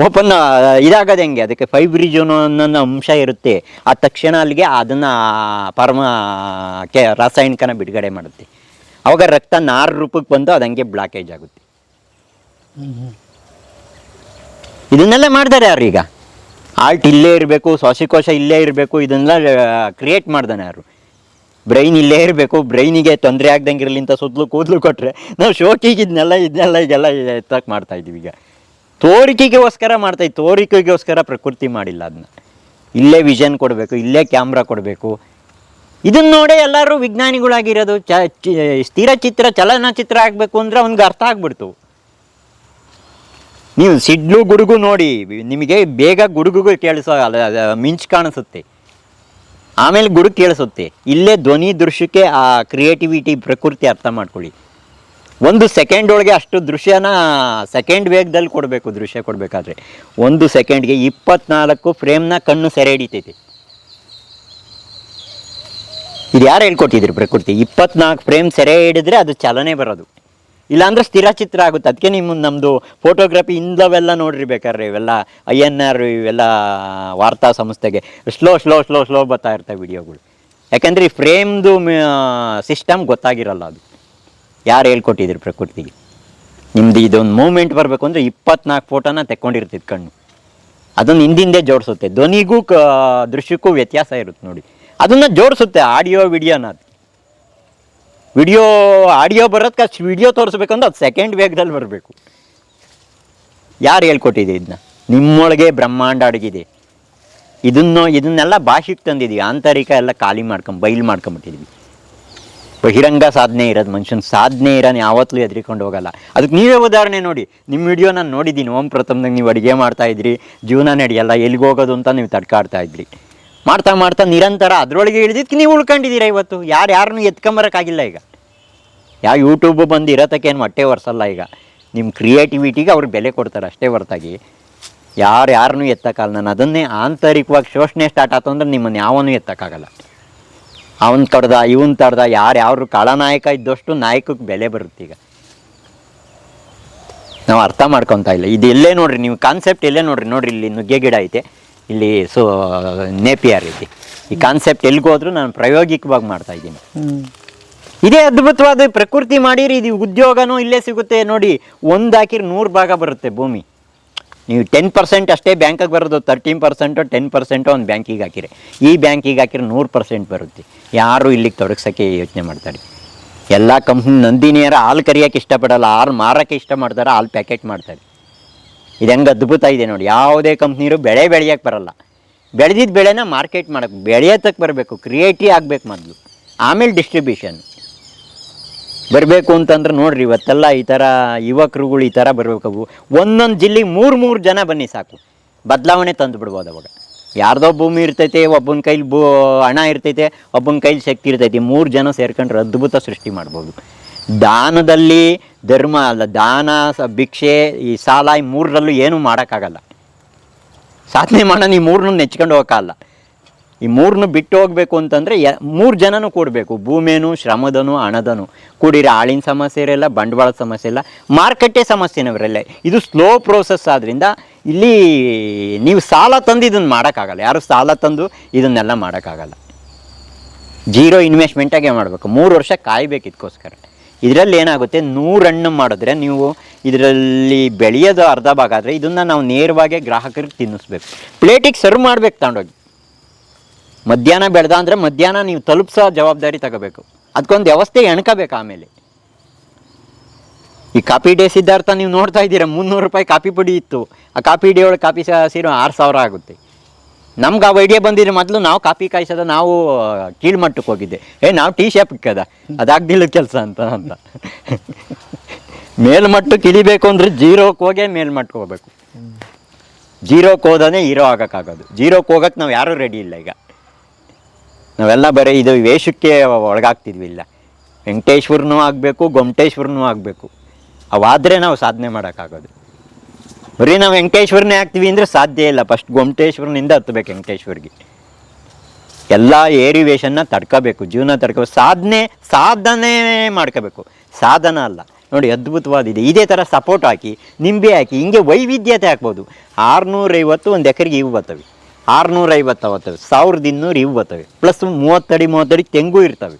ಓಪನ್ ಇದಾಗೋದು ಹೆಂಗೆ, ಅದಕ್ಕೆ ಫೈಬ್ರಿಜೋನು ಅನ್ನೋ ಅಂಶ ಇರುತ್ತೆ. ಆ ತಕ್ಷಣ ಅಲ್ಲಿಗೆ ಅದನ್ನು ರಾಸಾಯನಿಕನ ಬಿಡುಗಡೆ ಮಾಡುತ್ತೆ. ಅವಾಗ ರಕ್ತ ನಾರು ರೂಪಕ್ಕೆ ಬಂದು ಅದು ಹಂಗೆ ಬ್ಲಾಕೇಜ್ ಆಗುತ್ತೆ. ಇದನ್ನೆಲ್ಲ ಮಾಡ್ತಾರೆ ಯಾರು ಈಗ? ಆರ್ಟ್ ಇಲ್ಲೇ ಇರಬೇಕು, ಶ್ವಾಸಕೋಶ ಇಲ್ಲೇ ಇರಬೇಕು, ಇದನ್ನೆಲ್ಲ ಕ್ರಿಯೇಟ್ ಮಾಡ್ದಾನೆ ಯಾರು? ಬ್ರೈನ್ ಇಲ್ಲೇ ಇರಬೇಕು, ಬ್ರೈನಿಗೆ ತೊಂದರೆ ಆಗ್ದಂಗೆ ಇರಲಿ ಅಂತ ಸುತ್ತಲೂ ಕೂದಲು ಕೊಟ್ಟರೆ ನಾವು ಶೋಕಿಗೆ ಇದನ್ನೆಲ್ಲ ಈಗೆಲ್ಲ ಎತ್ತಕ್ಕೆ ಮಾಡ್ತಾಯಿದ್ದೀವಿ. ಈಗ ತೋರಿಕೆಗೋಸ್ಕರ ಮಾಡ್ತಾಯಿದ್ದು, ತೋರಿಕೆಗೋಸ್ಕರ ಪ್ರಕೃತಿ ಮಾಡಿಲ್ಲ ಅದನ್ನ. ಇಲ್ಲೇ ವಿಷನ್ ಕೊಡಬೇಕು, ಇಲ್ಲೇ ಕ್ಯಾಮ್ರಾ ಕೊಡಬೇಕು. ಇದನ್ನ ನೋಡೇ ಎಲ್ಲರೂ ವಿಜ್ಞಾನಿಗಳಾಗಿರೋದು. ಸ್ಥಿರ ಚಿತ್ರ, ಚಲನಚಿತ್ರ ಆಗಬೇಕು ಅಂದರೆ ಅವ್ನಿಗೆ ಅರ್ಥ ಆಗ್ಬಿಡ್ತು. ನೀವು ಸಿಡ್ಲು ಗುಡುಗು ನೋಡಿ, ನಿಮಗೆ ಬೇಗ ಗುಡುಗುಗಳು ಮಿಂಚು ಕಾಣಿಸುತ್ತೆ, ಆಮೇಲೆ ಗುಡುಗು ಕೇಳಿಸುತ್ತೆ. ಇಲ್ಲೇ ಧ್ವನಿ ದೃಶ್ಯಕ್ಕೆ ಆ ಕ್ರಿಯೇಟಿವಿಟಿ, ಪ್ರಕೃತಿ ಅರ್ಥ ಮಾಡ್ಕೊಳ್ಳಿ. 1 ಸೆಕೆಂಡ್ ಒಳಗೆ ಅಷ್ಟು ದೃಶ್ಯನ ಸೆಕೆಂಡ್ ವೇಗದಲ್ಲಿ ಕೊಡಬೇಕು. ದೃಶ್ಯ ಕೊಡಬೇಕಾದ್ರೆ 1 ಸೆಕೆಂಡ್ಗೆ 24 ಫ್ರೇಮ್ನ ಕಣ್ಣು ಸೆರೆ ಹಿಡಿತೈತೆ. ಇದು ಯಾರು ಹೇಳ್ಕೊಟ್ಟಿದ್ರು? ಪ್ರಕೃತಿ. 24 ಫ್ರೇಮ್ ಸೆರೆ ಹಿಡಿದ್ರೆ ಅದು ಚಲನೆ ಬರೋದು, ಇಲ್ಲಾಂದ್ರೆ ಸ್ಥಿರ ಚಿತ್ರ ಆಗುತ್ತೆ. ಅದಕ್ಕೆ ನಮ್ಮದು ಫೋಟೋಗ್ರಫಿ ಇಂದವೆಲ್ಲ ನೋಡಿರ್ಬೇಕಾದ್ರೆ ಇವೆಲ್ಲ INR ಇವೆಲ್ಲ ವಾರ್ತಾ ಸಂಸ್ಥೆಗೆ ಸ್ಲೋ ಬರ್ತಾ ಇರ್ತವೆ ವಿಡಿಯೋಗಳು. ಯಾಕಂದರೆ ಈ ಫ್ರೇಮ್ದು ಸಿಸ್ಟಮ್ ಗೊತ್ತಾಗಿರಲ್ಲ. ಅದು ಯಾರು ಹೇಳ್ಕೊಟ್ಟಿದ್ರು ಪ್ರಕೃತಿಗೆ? ನಿಮ್ದು ಇದೊಂದು ಮೂಮೆಂಟ್ ಬರಬೇಕು ಅಂದರೆ 24 ಫೋಟೋನ ತೆಕ್ಕೊಂಡಿರ್ತಿತ್ತು ಕಣ್ಣು. ಅದನ್ನು ಹಿಂದಿಂದೆ ಜೋಡಿಸುತ್ತೆ. ಧ್ವನಿಗೂ ದೃಶ್ಯಕ್ಕೂ ವ್ಯತ್ಯಾಸ ಇರುತ್ತೆ ನೋಡಿ, ಅದನ್ನು ಜೋಡಿಸುತ್ತೆ. ವಿಡಿಯೋನ ಆಡಿಯೋ ಬರೋದಕ್ಕೆ ಅಷ್ಟು ವಿಡಿಯೋ ತೋರಿಸ್ಬೇಕಂದ್ರೆ ಅದು ಸೆಕೆಂಡ್ ವೇಗದಲ್ಲಿ ಬರಬೇಕು. ಯಾರು ಹೇಳ್ಕೊಟ್ಟಿದೆ ಇದನ್ನ? ನಿಮ್ಮೊಳಗೆ ಬ್ರಹ್ಮಾಂಡ ಅಡಗಿದೆ. ಇದನ್ನೆಲ್ಲ ಭಾಷೆಗೆ ತಂದಿದ್ದೀವಿ. ಆಂತರಿಕ ಎಲ್ಲ ಖಾಲಿ ಬಯಲು ಮಾಡ್ಕೊಂಬಿಟ್ಟಿದ್ವಿ. ಬಹಿರಂಗ ಸಾಧನೆ ಇರೋದು, ಮನುಷ್ಯನ ಸಾಧನೆ ಇರೋನು ಯಾವತ್ತೂ ಎದ್ರಿಕೊಂಡು ಹೋಗಲ್ಲ. ಅದಕ್ಕೆ ನೀವೇ ಉದಾಹರಣೆ ನೋಡಿ. ನಿಮ್ಮ ವಿಡಿಯೋ ನಾನು ನೋಡಿದ್ದೀನಿ. ಓಂ ಪ್ರಥಮದಾಗ ನೀವು ಅಡುಗೆ ಮಾಡ್ತಾಯಿದ್ರಿ, ಜೀವನ ನಡೆಯಲ್ಲ, ಎಲ್ಲಿಗೆ ಹೋಗೋದು ಅಂತ ನೀವು ತಡ್ಕಾಡ್ತಾ ಇದ್ರಿ. ಮಾಡ್ತಾ ನಿರಂತರ ಅದರೊಳಗೆ ಇಳಿದಿದ್ದಕ್ಕೆ ನೀವು ಉಳ್ಕೊಂಡಿದ್ದೀರಾ. ಇವತ್ತು ಯಾರನ್ನೂ ಎತ್ಕೊಂಬರೋಕ್ಕಾಗಿಲ್ಲ. ಈಗ ಯಾವ ಯೂಟ್ಯೂಬ್ ಬಂದು ಇರೋತಕ್ಕೆ ಏನು ಹೊಟ್ಟೆ ಒರೆಸಲ್ಲ. ಈಗ ನಿಮ್ಮ ಕ್ರಿಯೇಟಿವಿಟಿಗೆ ಅವ್ರಿಗೆ ಬೆಲೆ ಕೊಡ್ತಾರೆ ಅಷ್ಟೇ ಹೊರತಾಗಿ ಯಾರನ್ನೂ ಎತ್ತಕ್ಕಾಗಲ್ಲ. ನಾನು ಅದನ್ನೇ ಆಂತರಿಕವಾಗಿ ಶೋಷಣೆ ಸ್ಟಾರ್ಟ್ ಆಯ್ತು ಅಂದ್ರೆ ನಿಮ್ಮನ್ನು ಯಾವನ್ನೂ ಎತ್ತಕ್ಕಾಗಲ್ಲ. ಅವನು ತಡ್ದ ಇವನು ತಡ್ದ, ಯಾರು ಕಾಳನಾಯಕ ಇದ್ದಷ್ಟು ನಾಯಕಕ್ಕೆ ಬೆಲೆ ಬರುತ್ತೆ. ಈಗ ನಾವು ಅರ್ಥ ಮಾಡ್ಕೊತಾ ಇಲ್ಲ. ಇದು ಎಲ್ಲೇ ನೋಡ್ರಿ, ನೀವು ಕಾನ್ಸೆಪ್ಟ್ ಎಲ್ಲೇ ನೋಡ್ರಿ ಇಲ್ಲಿ ನುಗ್ಗೆ ಗಿಡ ಐತೆ, ಇಲ್ಲಿ ನೇಪಿಯರ್ ಐತಿ. ಈ ಕಾನ್ಸೆಪ್ಟ್ ಎಲ್ಲಿಗೋದ್ರೂ ನಾನು ಪ್ರಾಯೋಗಿಕವಾಗಿ ಮಾಡ್ತಾ ಇದ್ದೀನಿ. ಇದೇ ಅದ್ಭುತವಾದ ಪ್ರಕೃತಿ ಮಾಡಿರಿ. ಇದು ಉದ್ಯೋಗನೂ ಇಲ್ಲೇ ಸಿಗುತ್ತೆ ನೋಡಿ. 1 ಹಾಕಿರಿ 100 ಭಾಗ ಬರುತ್ತೆ ಭೂಮಿ. ನೀವು 10% ಅಷ್ಟೇ ಬ್ಯಾಂಕಿಗೆ ಬರೋದು, 13% 10% ಒಂದು ಬ್ಯಾಂಕಿಗೆ ಹಾಕಿರಿ. ಈ ಬ್ಯಾಂಕಿಗೆ ಹಾಕಿರಿ 100% ಬರುತ್ತೆ. ಯಾರು ಇಲ್ಲಿಗೆ ತೊಡಗಿಸೋಕ್ಕೆ ಯೋಚನೆ ಮಾಡ್ತಾರೆ. ಎಲ್ಲ ಕಂಪ್ನಿ ನಂದಿನಿಯರ ಹಾಲು ಕರಿಯೋಕ್ಕೆ ಇಷ್ಟಪಡಲ್ಲ, ಹಾಲು ಮಾರೋಕ್ಕೆ ಇಷ್ಟ ಮಾಡ್ತಾರೆ, ಹಾಲು ಪ್ಯಾಕೆಟ್ ಮಾಡ್ತಾರೆ. ಇದು ಹೆಂಗೆ ಅದ್ಭುತ ಇದೆ ನೋಡಿ. ಯಾವುದೇ ಕಂಪ್ನಿರು ಬೆಳೆ ಬೆಳೆಯೋಕ್ಕೆ ಬರಲ್ಲ. ಬೆಳೆದಿದ್ದ ಬೆಳೆನ ಮಾರ್ಕೆಟ್ ಮಾಡೋಕ್ಕೆ, ಬೆಳೆಯೋತಕ್ಕೆ ಬರಬೇಕು, ಕ್ರಿಯೇಟಿವ್ ಆಗಬೇಕು ಮೊದಲು, ಆಮೇಲೆ ಡಿಸ್ಟ್ರಿಬ್ಯೂಷನ್ ಬರಬೇಕು ಅಂತಂದ್ರೆ ನೋಡ್ರಿ. ಇವತ್ತೆಲ್ಲ ಈ ಥರ ಯುವಕರುಗಳು ಈ ಥರ ಬರಬೇಕು. ಒಂದೊಂದು ಜಿಲ್ಲೆಗೆ 3 ಜನ ಬನ್ನಿ ಸಾಕು, ಬದಲಾವಣೆ ತಂದು ಬಿಡ್ಬೋದು. ಅವಾಗ ಯಾರ್ದೋ ಭೂಮಿ ಇರ್ತೈತೆ, ಒಬ್ಬನ ಕೈಲಿ ಹಣ ಇರ್ತೈತೆ, ಒಬ್ಬನ ಕೈಲಿ ಶಕ್ತಿ ಇರ್ತೈತಿ. 3 ಜನ ಸೇರ್ಕೊಂಡ್ರೆ ಅದ್ಭುತ ಸೃಷ್ಟಿ ಮಾಡ್ಬೋದು. ದಾನದಲ್ಲಿ ಧರ್ಮ ಅಲ್ಲ, ದಾನ, ಭಿಕ್ಷೆ, ಈ ಸಾಲ, ಈ 3ರಲ್ಲೂ ಏನೂ ಮಾಡೋಕ್ಕಾಗಲ್ಲ. ಸಾಧನೆ ಮಾಡೋಣ ಈ 3 ನೆಚ್ಕೊಂಡು ಹೋಗೋಕ್ಕಲ್ಲ. ಈ 3 ಬಿಟ್ಟು ಹೋಗಬೇಕು ಅಂತಂದರೆ 3 ಜನನೂ ಕೂಡಬೇಕು. ಭೂಮಿಯೂ, ಶ್ರಮದನು, ಹಣದನು ಕೂಡಿರ ಆಳಿನ ಸಮಸ್ಯೆ ಇರಲ್ಲ, ಬಂಡವಾಳದ ಸಮಸ್ಯೆ ಇಲ್ಲ, ಮಾರುಕಟ್ಟೆ ಸಮಸ್ಯೆನವರೆಲ್ಲ. ಇದು ಸ್ಲೋ ಪ್ರೋಸೆಸ್ ಆದ್ದರಿಂದ ಇಲ್ಲಿ ನೀವು ಸಾಲ ತಂದು ಇದನ್ನು ಮಾಡೋಕ್ಕಾಗಲ್ಲ. ಯಾರು ಸಾಲ ತಂದು ಇದನ್ನೆಲ್ಲ ಮಾಡೋಕ್ಕಾಗಲ್ಲ. 0 ಇನ್ವೆಸ್ಟ್ಮೆಂಟಾಗೆ ಮಾಡಬೇಕು. 3 ವರ್ಷ ಕಾಯಬೇಕು ಇದಕ್ಕೋಸ್ಕರ. ಇದರಲ್ಲಿ ಏನಾಗುತ್ತೆ, 100 ಹಣ್ಣು ಮಾಡಿದ್ರೆ ನೀವು ಇದರಲ್ಲಿ ಬೆಳೆಯೋದು ಅರ್ಧ ಭಾಗ ಆದರೆ ಇದನ್ನು ನಾವು ನೇರವಾಗಿ ಗ್ರಾಹಕರಿಗೆ ತಿನ್ನಿಸ್ಬೇಕು. ಪ್ಲೇಟಿಗೆ ಸರ್ವ್ ಮಾಡ್ಬೇಕು ತಗೊಂಡೋಗಿ. ಮಧ್ಯಾಹ್ನ ಬೆಳೆದ ಅಂದರೆ ಮಧ್ಯಾಹ್ನ ನೀವು ತಲುಪಿಸೋ ಜವಾಬ್ದಾರಿ ತಗೋಬೇಕು. ಅದಕ್ಕೊಂದು ವ್ಯವಸ್ಥೆ ಎಣ್ಕೋಬೇಕು. ಆಮೇಲೆ ಈ ಕಾಪಿ ಡೇ ಸಿದ್ಧಾರ್ಥ ನೀವು ನೋಡ್ತಾ ಇದ್ದೀರಾ, 300 ರೂಪಾಯಿ ಕಾಪಿ ಪುಡಿ ಇತ್ತು. ಆ ಕಾಪಿ ಡೇ ಒಳಗೆ ಕಾಪಿ ಸೇರೋ 6000 ಆಗುತ್ತೆ. ನಮ್ಗೆ ಆ ಐಡಿಯಾ ಬಂದಿದ್ರೆ ಮೊದಲು ನಾವು ಕಾಪಿ ಕಾಯಿಸೋದ, ನಾವು ಕೀಳ್ಮಟ್ಟಕ್ಕೆ ಹೋಗಿದ್ದೆ. ನಾವು ಟೀ ಶಾಪ್ ಇಕ್ಕದ, ಅದಾಗ್ದಿಲ್ಲ ಕೆಲಸ ಅಂತ ಮೇಲ್ಮಟ್ಟಕ್ಕೆ ಇಳಿಬೇಕು ಅಂದರೆ 0ಕ್ಕೆ ಹೋಗೇ ಮೇಲ್ಮಟ್ಟಕ್ಕೆ ಹೋಗ್ಬೇಕು. 0ಕ್ಕೆ ಹೋದನೇ ಹೀರೋ ಆಗೋಕ್ಕಾಗೋದು. 0ಕ್ಕೆ ಹೋಗೋಕ್ಕೆ ನಾವು ಯಾರೂ ರೆಡಿ ಇಲ್ಲ. ಈಗ ನಾವೆಲ್ಲ ಬರೀ ಇದು ವೇಷಕ್ಕೆ ಒಳಗಾಗ್ತಿದ್ವಿ. ಇಲ್ಲ, ವೆಂಕಟೇಶ್ವರನೂ ಆಗಬೇಕು, ಗೊಮ್ಮಟೇಶ್ವರನೂ ಆಗಬೇಕು. ಅವಾದರೆ ನಾವು ಸಾಧನೆ ಮಾಡೋಕ್ಕಾಗೋದು. ಬರೀ ನಾವು ವೆಂಕಟೇಶ್ವರನೇ ಆಗ್ತೀವಿ ಅಂದರೆ ಸಾಧ್ಯ ಇಲ್ಲ. ಫಸ್ಟ್ ಗೊಮ್ಮಟೇಶ್ವರನಿಂದ ಹತ್ತಬೇಕು ವೆಂಕಟೇಶ್ವರಿಗೆ. ಎಲ್ಲ ಏರಿವೇಶನ್ನ ತಡ್ಕೋಬೇಕು, ಜೀವನ ತಡ್ಕೋಬೇಕು, ಸಾಧನೆ ಮಾಡ್ಕೋಬೇಕು, ಸಾಧನ ಅಲ್ಲ. ನೋಡಿ ಅದ್ಭುತವಾದಿದೆ. ಇದೇ ಥರ ಸಪೋರ್ಟ್ ಹಾಕಿ, ನಿಂಬೆ ಹಾಕಿ, ಹಿಂಗೆ ವೈವಿಧ್ಯತೆ ಹಾಕ್ಬೋದು. 650 ಒಂದು ಎಕರೆಗೆ ಇವು ಬರ್ತವೆ, 650 ಬರ್ತವೆ, 1200 ಇವು ಬರ್ತವೆ, ಪ್ಲಸ್ 30 ಅಡಿ ತೆಂಗು ಇರ್ತವೆ.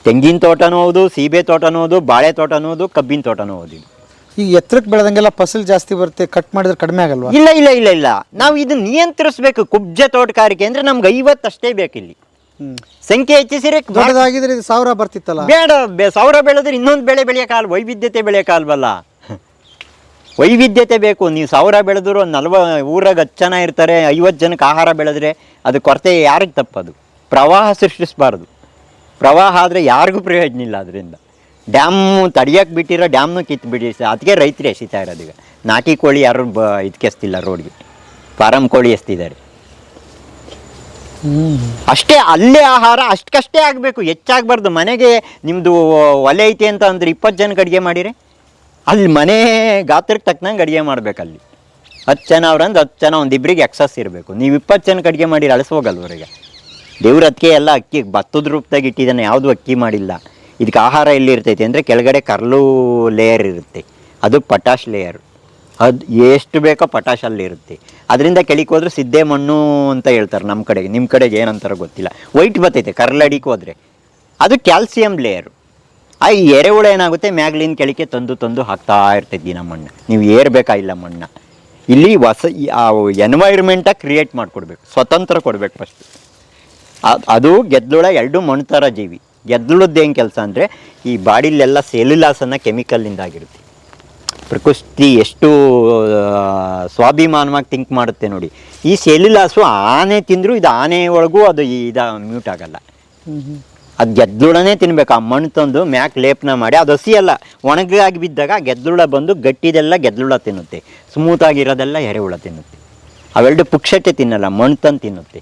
ತೆಂಗಿನ ತೋಟನೂ ಹೌದು, ಸೀಬೆ ತೋಟನೂ ಹೌದು, ಬಾಳೆ ತೋಟನೂ ಹೌದು, ಕಬ್ಬಿನ ತೋಟನೂ ಹೌದು. ಈಗ ಎತ್ತರಕ್ಕೆ ಬೆಳೆದಂಗೆಲ್ಲ ಫಸಲು ಜಾಸ್ತಿ ಬರುತ್ತೆ, ಕಟ್ ಮಾಡಿದ್ರೆ ಕಡಿಮೆ ಆಗಲ್ವಾ? ಇಲ್ಲ, ನಾವು ಇದನ್ನ ನಿಯಂತ್ರಿಸ್ಬೇಕು. ಕುಬ್ಜ ತೋಟಗಾರಿಕೆ ಅಂದ್ರೆ ನಮ್ಗೆ 50 ಅಷ್ಟೇ ಬೇಕಿಲ್ಲಿ. ಸಂಖ್ಯೆ ಹೆಚ್ಚಿಸಿದ್ರೆ ದೊಡ್ಡದಾಗಿದ್ರೆ 1000 ಬರ್ತಿತ್ತಲ್ಲ. ಬೇಡ, 1000 ಬೆಳೆದ್ರೆ ಇನ್ನೊಂದು ಬೆಳೆ ಬೆಳೆಯೋಕ್ಕಾಗಲ್ಲ, ವೈವಿಧ್ಯತೆ ಬೆಳೆಯೋಕ್ಕಾಗಲ್ವಲ್ಲ. ವೈವಿಧ್ಯತೆ ಬೇಕು. ನೀವು 1000 ಬೆಳೆದ್ರು 40 ಊರಾಗ 10 ಜನ ಇರ್ತಾರೆ, 50 ಜನಕ್ಕೆ ಆಹಾರ ಬೆಳೆದ್ರೆ ಅದು ಕೊರತೆ ಯಾರಿಗೆ ತಪ್ಪದು? ಪ್ರವಾಹ ಸೃಷ್ಟಿಸಬಾರ್ದು. ಪ್ರವಾಹ ಆದರೆ ಯಾರಿಗೂ ಪ್ರಯೋಜನ ಇಲ್ಲ. ಅದರಿಂದ ಡ್ಯಾಮ್ ತಡಿಯೋಕೆ ಬಿಟ್ಟಿರೋ ಡ್ಯಾಮ್ನು ಕಿತ್ತು ಬಿಡಿ. ಅದಕ್ಕೆ ರೈತರು ಎಸಿತಾ ಇರೋದು. ಈಗ ನಾಟಿ ಕೋಳಿ ಯಾರು ಇದಕ್ಕೆ ಎಸ್ತಿಲ್ಲ, ರೋಡ್ಗೆ ಫಾರಮ್ ಕೋಳಿ ಎಸ್ತಿದ್ದಾರೆ ಅಷ್ಟೇ. ಅಲ್ಲೇ ಆಹಾರ ಅಷ್ಟಕ್ಕಷ್ಟೇ ಆಗಬೇಕು, ಹೆಚ್ಚಾಗಬಾರ್ದು. ಮನೆಗೆ ನಿಮ್ಮದು ಒಲೆ ಐತೆ ಅಂತ ಅಂದ್ರೆ 20 ಜನಕ್ಕೆ ಅಡುಗೆ ಮಾಡಿರಿ, ಅಲ್ಲಿ ಮನೆ ಗಾತ್ರಕ್ಕೆ ತಕ್ಕನಂಗೆ ಅಡುಗೆ ಮಾಡಬೇಕಲ್ಲಿ. 10 ಜನ ಅವ್ರಂದ್ರೆ 10 ಜನ, ಒಂದಿಬ್ಬರಿಗೆ ಎಕ್ಸಸ್ ಇರಬೇಕು. ನೀವು 20 ಜನಕ್ಕೆ ಅಡುಗೆ ಮಾಡಿ ಅಳಿಸೋಗಲ್ವರೆಗೆ. ದೇವ್ರ ಅದಕ್ಕೆ ಎಲ್ಲ ಅಕ್ಕಿ ಭತ್ತದ ರೂಪದಾಗ ಇಟ್ಟಿದ್ದಾನೆ, ಯಾವುದು ಅಕ್ಕಿ ಮಾಡಿಲ್ಲ. ಇದಕ್ಕೆ ಆಹಾರ ಎಲ್ಲಿರ್ತೈತೆ ಅಂದರೆ ಕೆಳಗಡೆ ಕರ್ಲು ಲೇಯರ್ ಇರುತ್ತೆ, ಅದು ಪಟಾಶ್ ಲೇಯರ್. ಅದು ಎಷ್ಟು ಬೇಕೋ ಪಟಾಶ್ ಅಲ್ಲಿರುತ್ತೆ. ಅದರಿಂದ ಕೆಳಕ್ಕೆ ಹೋದ್ರೆ ಸಿದ್ದೆ ಮಣ್ಣು ಅಂತ ಹೇಳ್ತಾರೆ ನಮ್ಮ ಕಡೆಗೆ. ನಿಮ್ಮ ಕಡೆಗೆ ಏನಂತಾರೋ ಗೊತ್ತಿಲ್ಲ. ವೈಟ್ ಬರ್ತೈತೆ ಕರ್ಲಡಿಗೆ ಹೋದರೆ, ಅದು ಕ್ಯಾಲ್ಸಿಯಂ ಲೇಯರು. ಆ ಎರೆಹುಳ ಏನಾಗುತ್ತೆ, ಮ್ಯಾಗ್ಲಿನ ಕೆಳಕ್ಕೆ ತಂದು ಹಾಕ್ತಾ ಇರ್ತೈತೆ ದಿನ ಮಣ್ಣು. ನೀವು ಏರ್ಬೇಕಾಗಿಲ್ಲ ಮಣ್ಣ. ಇಲ್ಲಿ ಎನ್ವೈರ್ಮೆಂಟಾಗಿ ಕ್ರಿಯೇಟ್ ಮಾಡಿಕೊಡ್ಬೇಕು, ಸ್ವತಂತ್ರ ಕೊಡಬೇಕು ಫಸ್ಟ್. ಅದು ಗೆದ್ದಲುಳ 2 ಮಣ್ಣು ಥರ ಜೀವಿ. ಗೆದ್ದಲುದ್ದು ಏನು ಕೆಲಸ ಅಂದರೆ, ಈ ಬಾಡಿಲೆಲ್ಲ ಸೆಲ್ಯುಲಾಸನ್ನು ಕೆಮಿಕಲ್ಲಿಂದ ಆಗಿರುತ್ತೆ. ಪ್ರಕೃತಿ ಎಷ್ಟು ಸ್ವಾಭಿಮಾನವಾಗಿ ಥಿಂಕ್ ಮಾಡುತ್ತೆ ನೋಡಿ. ಈ ಸೆಲ್ಯುಲಾಸು ಆನೆ ತಿಂದರೂ ಇದು ಆನೆ ಒಳಗೂ ಅದು ಮ್ಯೂಟ್ ಆಗಲ್ಲ. ಅದು ಗೆದ್ದಲುಳನೇ ತಿನ್ಬೇಕು. ಆ ಮಣ್ಣು ತಂದು ಮ್ಯಾಕ್ ಲೇಪನ ಮಾಡಿ, ಅದು ಹಸಿ ಅಲ್ಲ, ಒಣಗಾಗಿ ಬಿದ್ದಾಗ ಗೆದ್ದಲುಳ ಬಂದು ಗಟ್ಟಿದೆಲ್ಲ ಗೆದ್ದಲುಳ ತಿನ್ನುತ್ತೆ, ಸ್ಮೂತಾಗಿರೋದೆಲ್ಲ ಎರೆಹುಳ ತಿನ್ನುತ್ತೆ. ಅವೆರಡು ಪುಕ್ಷತೆ ತಿನ್ನಲ್ಲ, ಮಣ್ಣು ತಂದು ತಿನ್ನುತ್ತೆ.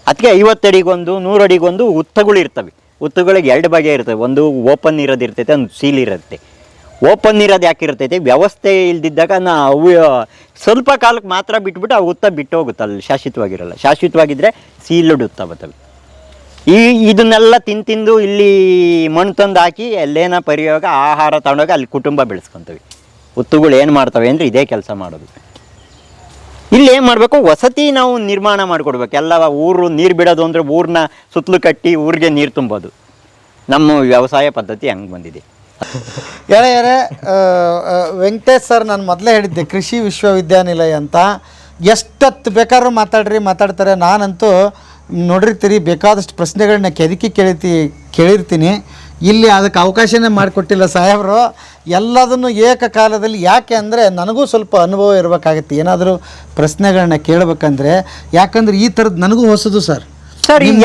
ಅದಕ್ಕೆ 50 ಅಡಿಗೊಂದು 100 ಅಡಿಗೊಂದು ಹುತ್ತಗಳು ಇರ್ತವೆ. ಹುತ್ತಗಳಿಗೆ 2 ಬಗೆ ಇರ್ತವೆ, ಒಂದು ಓಪನ್ ಇರೋದಿರ್ತೈತೆ, ಒಂದು ಸೀಲ್ ಇರುತ್ತೆ. ಓಪನ್ ಇರೋದು ಯಾಕೆ ಇರ್ತೈತೆ, ವ್ಯವಸ್ಥೆ ಇಲ್ದಿದ್ದಾಗ ಅವು ಸ್ವಲ್ಪ ಕಾಲಕ್ಕೆ ಮಾತ್ರ ಬಿಟ್ಬಿಟ್ಟು ಆ ಹುತ್ತ ಬಿಟ್ಟು ಹೋಗುತ್ತೆ, ಅಲ್ಲಿ ಶಾಶ್ವತವಾಗಿರಲ್ಲ. ಶಾಶ್ವತವಾಗಿದ್ದರೆ ಸೀಲ್ಡ್ ಹುತ್ತ ಬರ್ತವೆ. ಇದನ್ನೆಲ್ಲ ತಿಂದು ಇಲ್ಲಿ ಮಣ್ಣು ತಂದು ಹಾಕಿ ಎಲ್ಲೇನ ಪರಿಯೋಗ ಆಹಾರ ತಗೊಂಡೋಗಿ ಅಲ್ಲಿ ಕುಟುಂಬ ಬೆಳೆಸ್ಕೊತವೆ. ಹುತ್ತುಗಳು ಏನು ಮಾಡ್ತವೆ ಅಂದರೆ ಇದೇ ಕೆಲಸ ಮಾಡೋದು. ಇಲ್ಲಿ ಏನು ಮಾಡಬೇಕು, ವಸತಿ ನಾವು ನಿರ್ಮಾಣ ಮಾಡಿಕೊಡ್ಬೇಕು. ಎಲ್ಲ ಊರು ನೀರು ಬಿಡೋದು ಅಂದರೆ ಊರನ್ನ ಸುತ್ತಲೂ ಕಟ್ಟಿ ಊರಿಗೆ ನೀರು ತುಂಬೋದು. ನಮ್ಮ ವ್ಯವಸಾಯ ಪದ್ಧತಿ ಹಂಗೆ ಬಂದಿದೆ. ಗೆಳೆಯರೇ, ವೆಂಕಟೇಶ್ ಸರ್ ನಾನು ಮೊದಲೇ ಹೇಳಿದ್ದೆ ಕೃಷಿ ವಿಶ್ವವಿದ್ಯಾನಿಲಯ ಅಂತ. ಎಷ್ಟೊತ್ತು ಬೇಕಾದ್ರೂ ಮಾತಾಡ್ತಾರೆ. ನಾನಂತೂ ನೋಡಿರ್ತೀರಿ ಬೇಕಾದಷ್ಟು ಪ್ರಶ್ನೆಗಳನ್ನ ಕೇಳಿರ್ತೀನಿ. ಇಲ್ಲಿ ಅದಕ್ಕೆ ಅವಕಾಶನೇ ಮಾಡಿಕೊಟ್ಟಿಲ್ಲ ಸಾಹೇಬರು. ಎಲ್ಲದನ್ನು ಏಕಕಾಲದಲ್ಲಿ, ಯಾಕೆ ಅಂದರೆ ನನಗೂ ಸ್ವಲ್ಪ ಅನುಭವ ಇರಬೇಕಾಗತ್ತೆ ಏನಾದರೂ ಪ್ರಶ್ನೆಗಳನ್ನ ಕೇಳಬೇಕಂದ್ರೆ. ಯಾಕಂದರೆ ಈ ಥರದ್ದು ನನಗೂ ಹೊಸದು ಸರ್.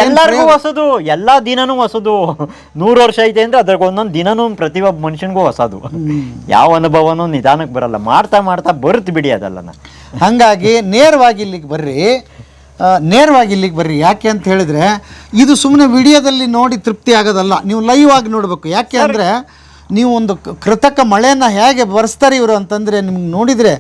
ಎಲ್ಲರಿಗೂ ಹೊಸದು, ಎಲ್ಲ ದಿನನೂ ಹೊಸದು. 100 ವರ್ಷ ಐತೆ ಅಂದರೆ ಅದ್ರಾಗ ಒಂದೊಂದು ದಿನನೂ ಪ್ರತಿಯೊಬ್ಬ ಮನುಷ್ಯನಿಗೂ ಹೊಸದು. ಯಾವ ಅನುಭವನೂ ನಿಧಾನಕ್ಕೆ ಬರಲ್ಲ, ಮಾಡ್ತಾ ಬರುತ್ತೆ ಬಿಡಿ ಅದೆಲ್ಲ. ಹಾಗಾಗಿ ನೇರವಾಗಿ ಇಲ್ಲಿಗೆ ಬರ್ರಿ. ಯಾಕೆ ಅಂತ ಹೇಳಿದ್ರೆ, ಇದು ಸುಮ್ಮನೆ ವಿಡಿಯೋದಲ್ಲಿ ನೋಡಿ ತೃಪ್ತಿ ಆಗೋದಲ್ಲ, ನೀವು ಲೈವ್ ಆಗಿ ನೋಡಬೇಕು. ಯಾಕೆ ಅಂದರೆ, ನೀವು ಒಂದು ಕೃತಕ ಮಳೆಯನ್ನು ಹೇಗೆ ಬರೆಸ್ತಾರೆ ಇವರು ಅಂತಂದರೆ ನಿಮ್ಗೆ ನೋಡಿದರೆ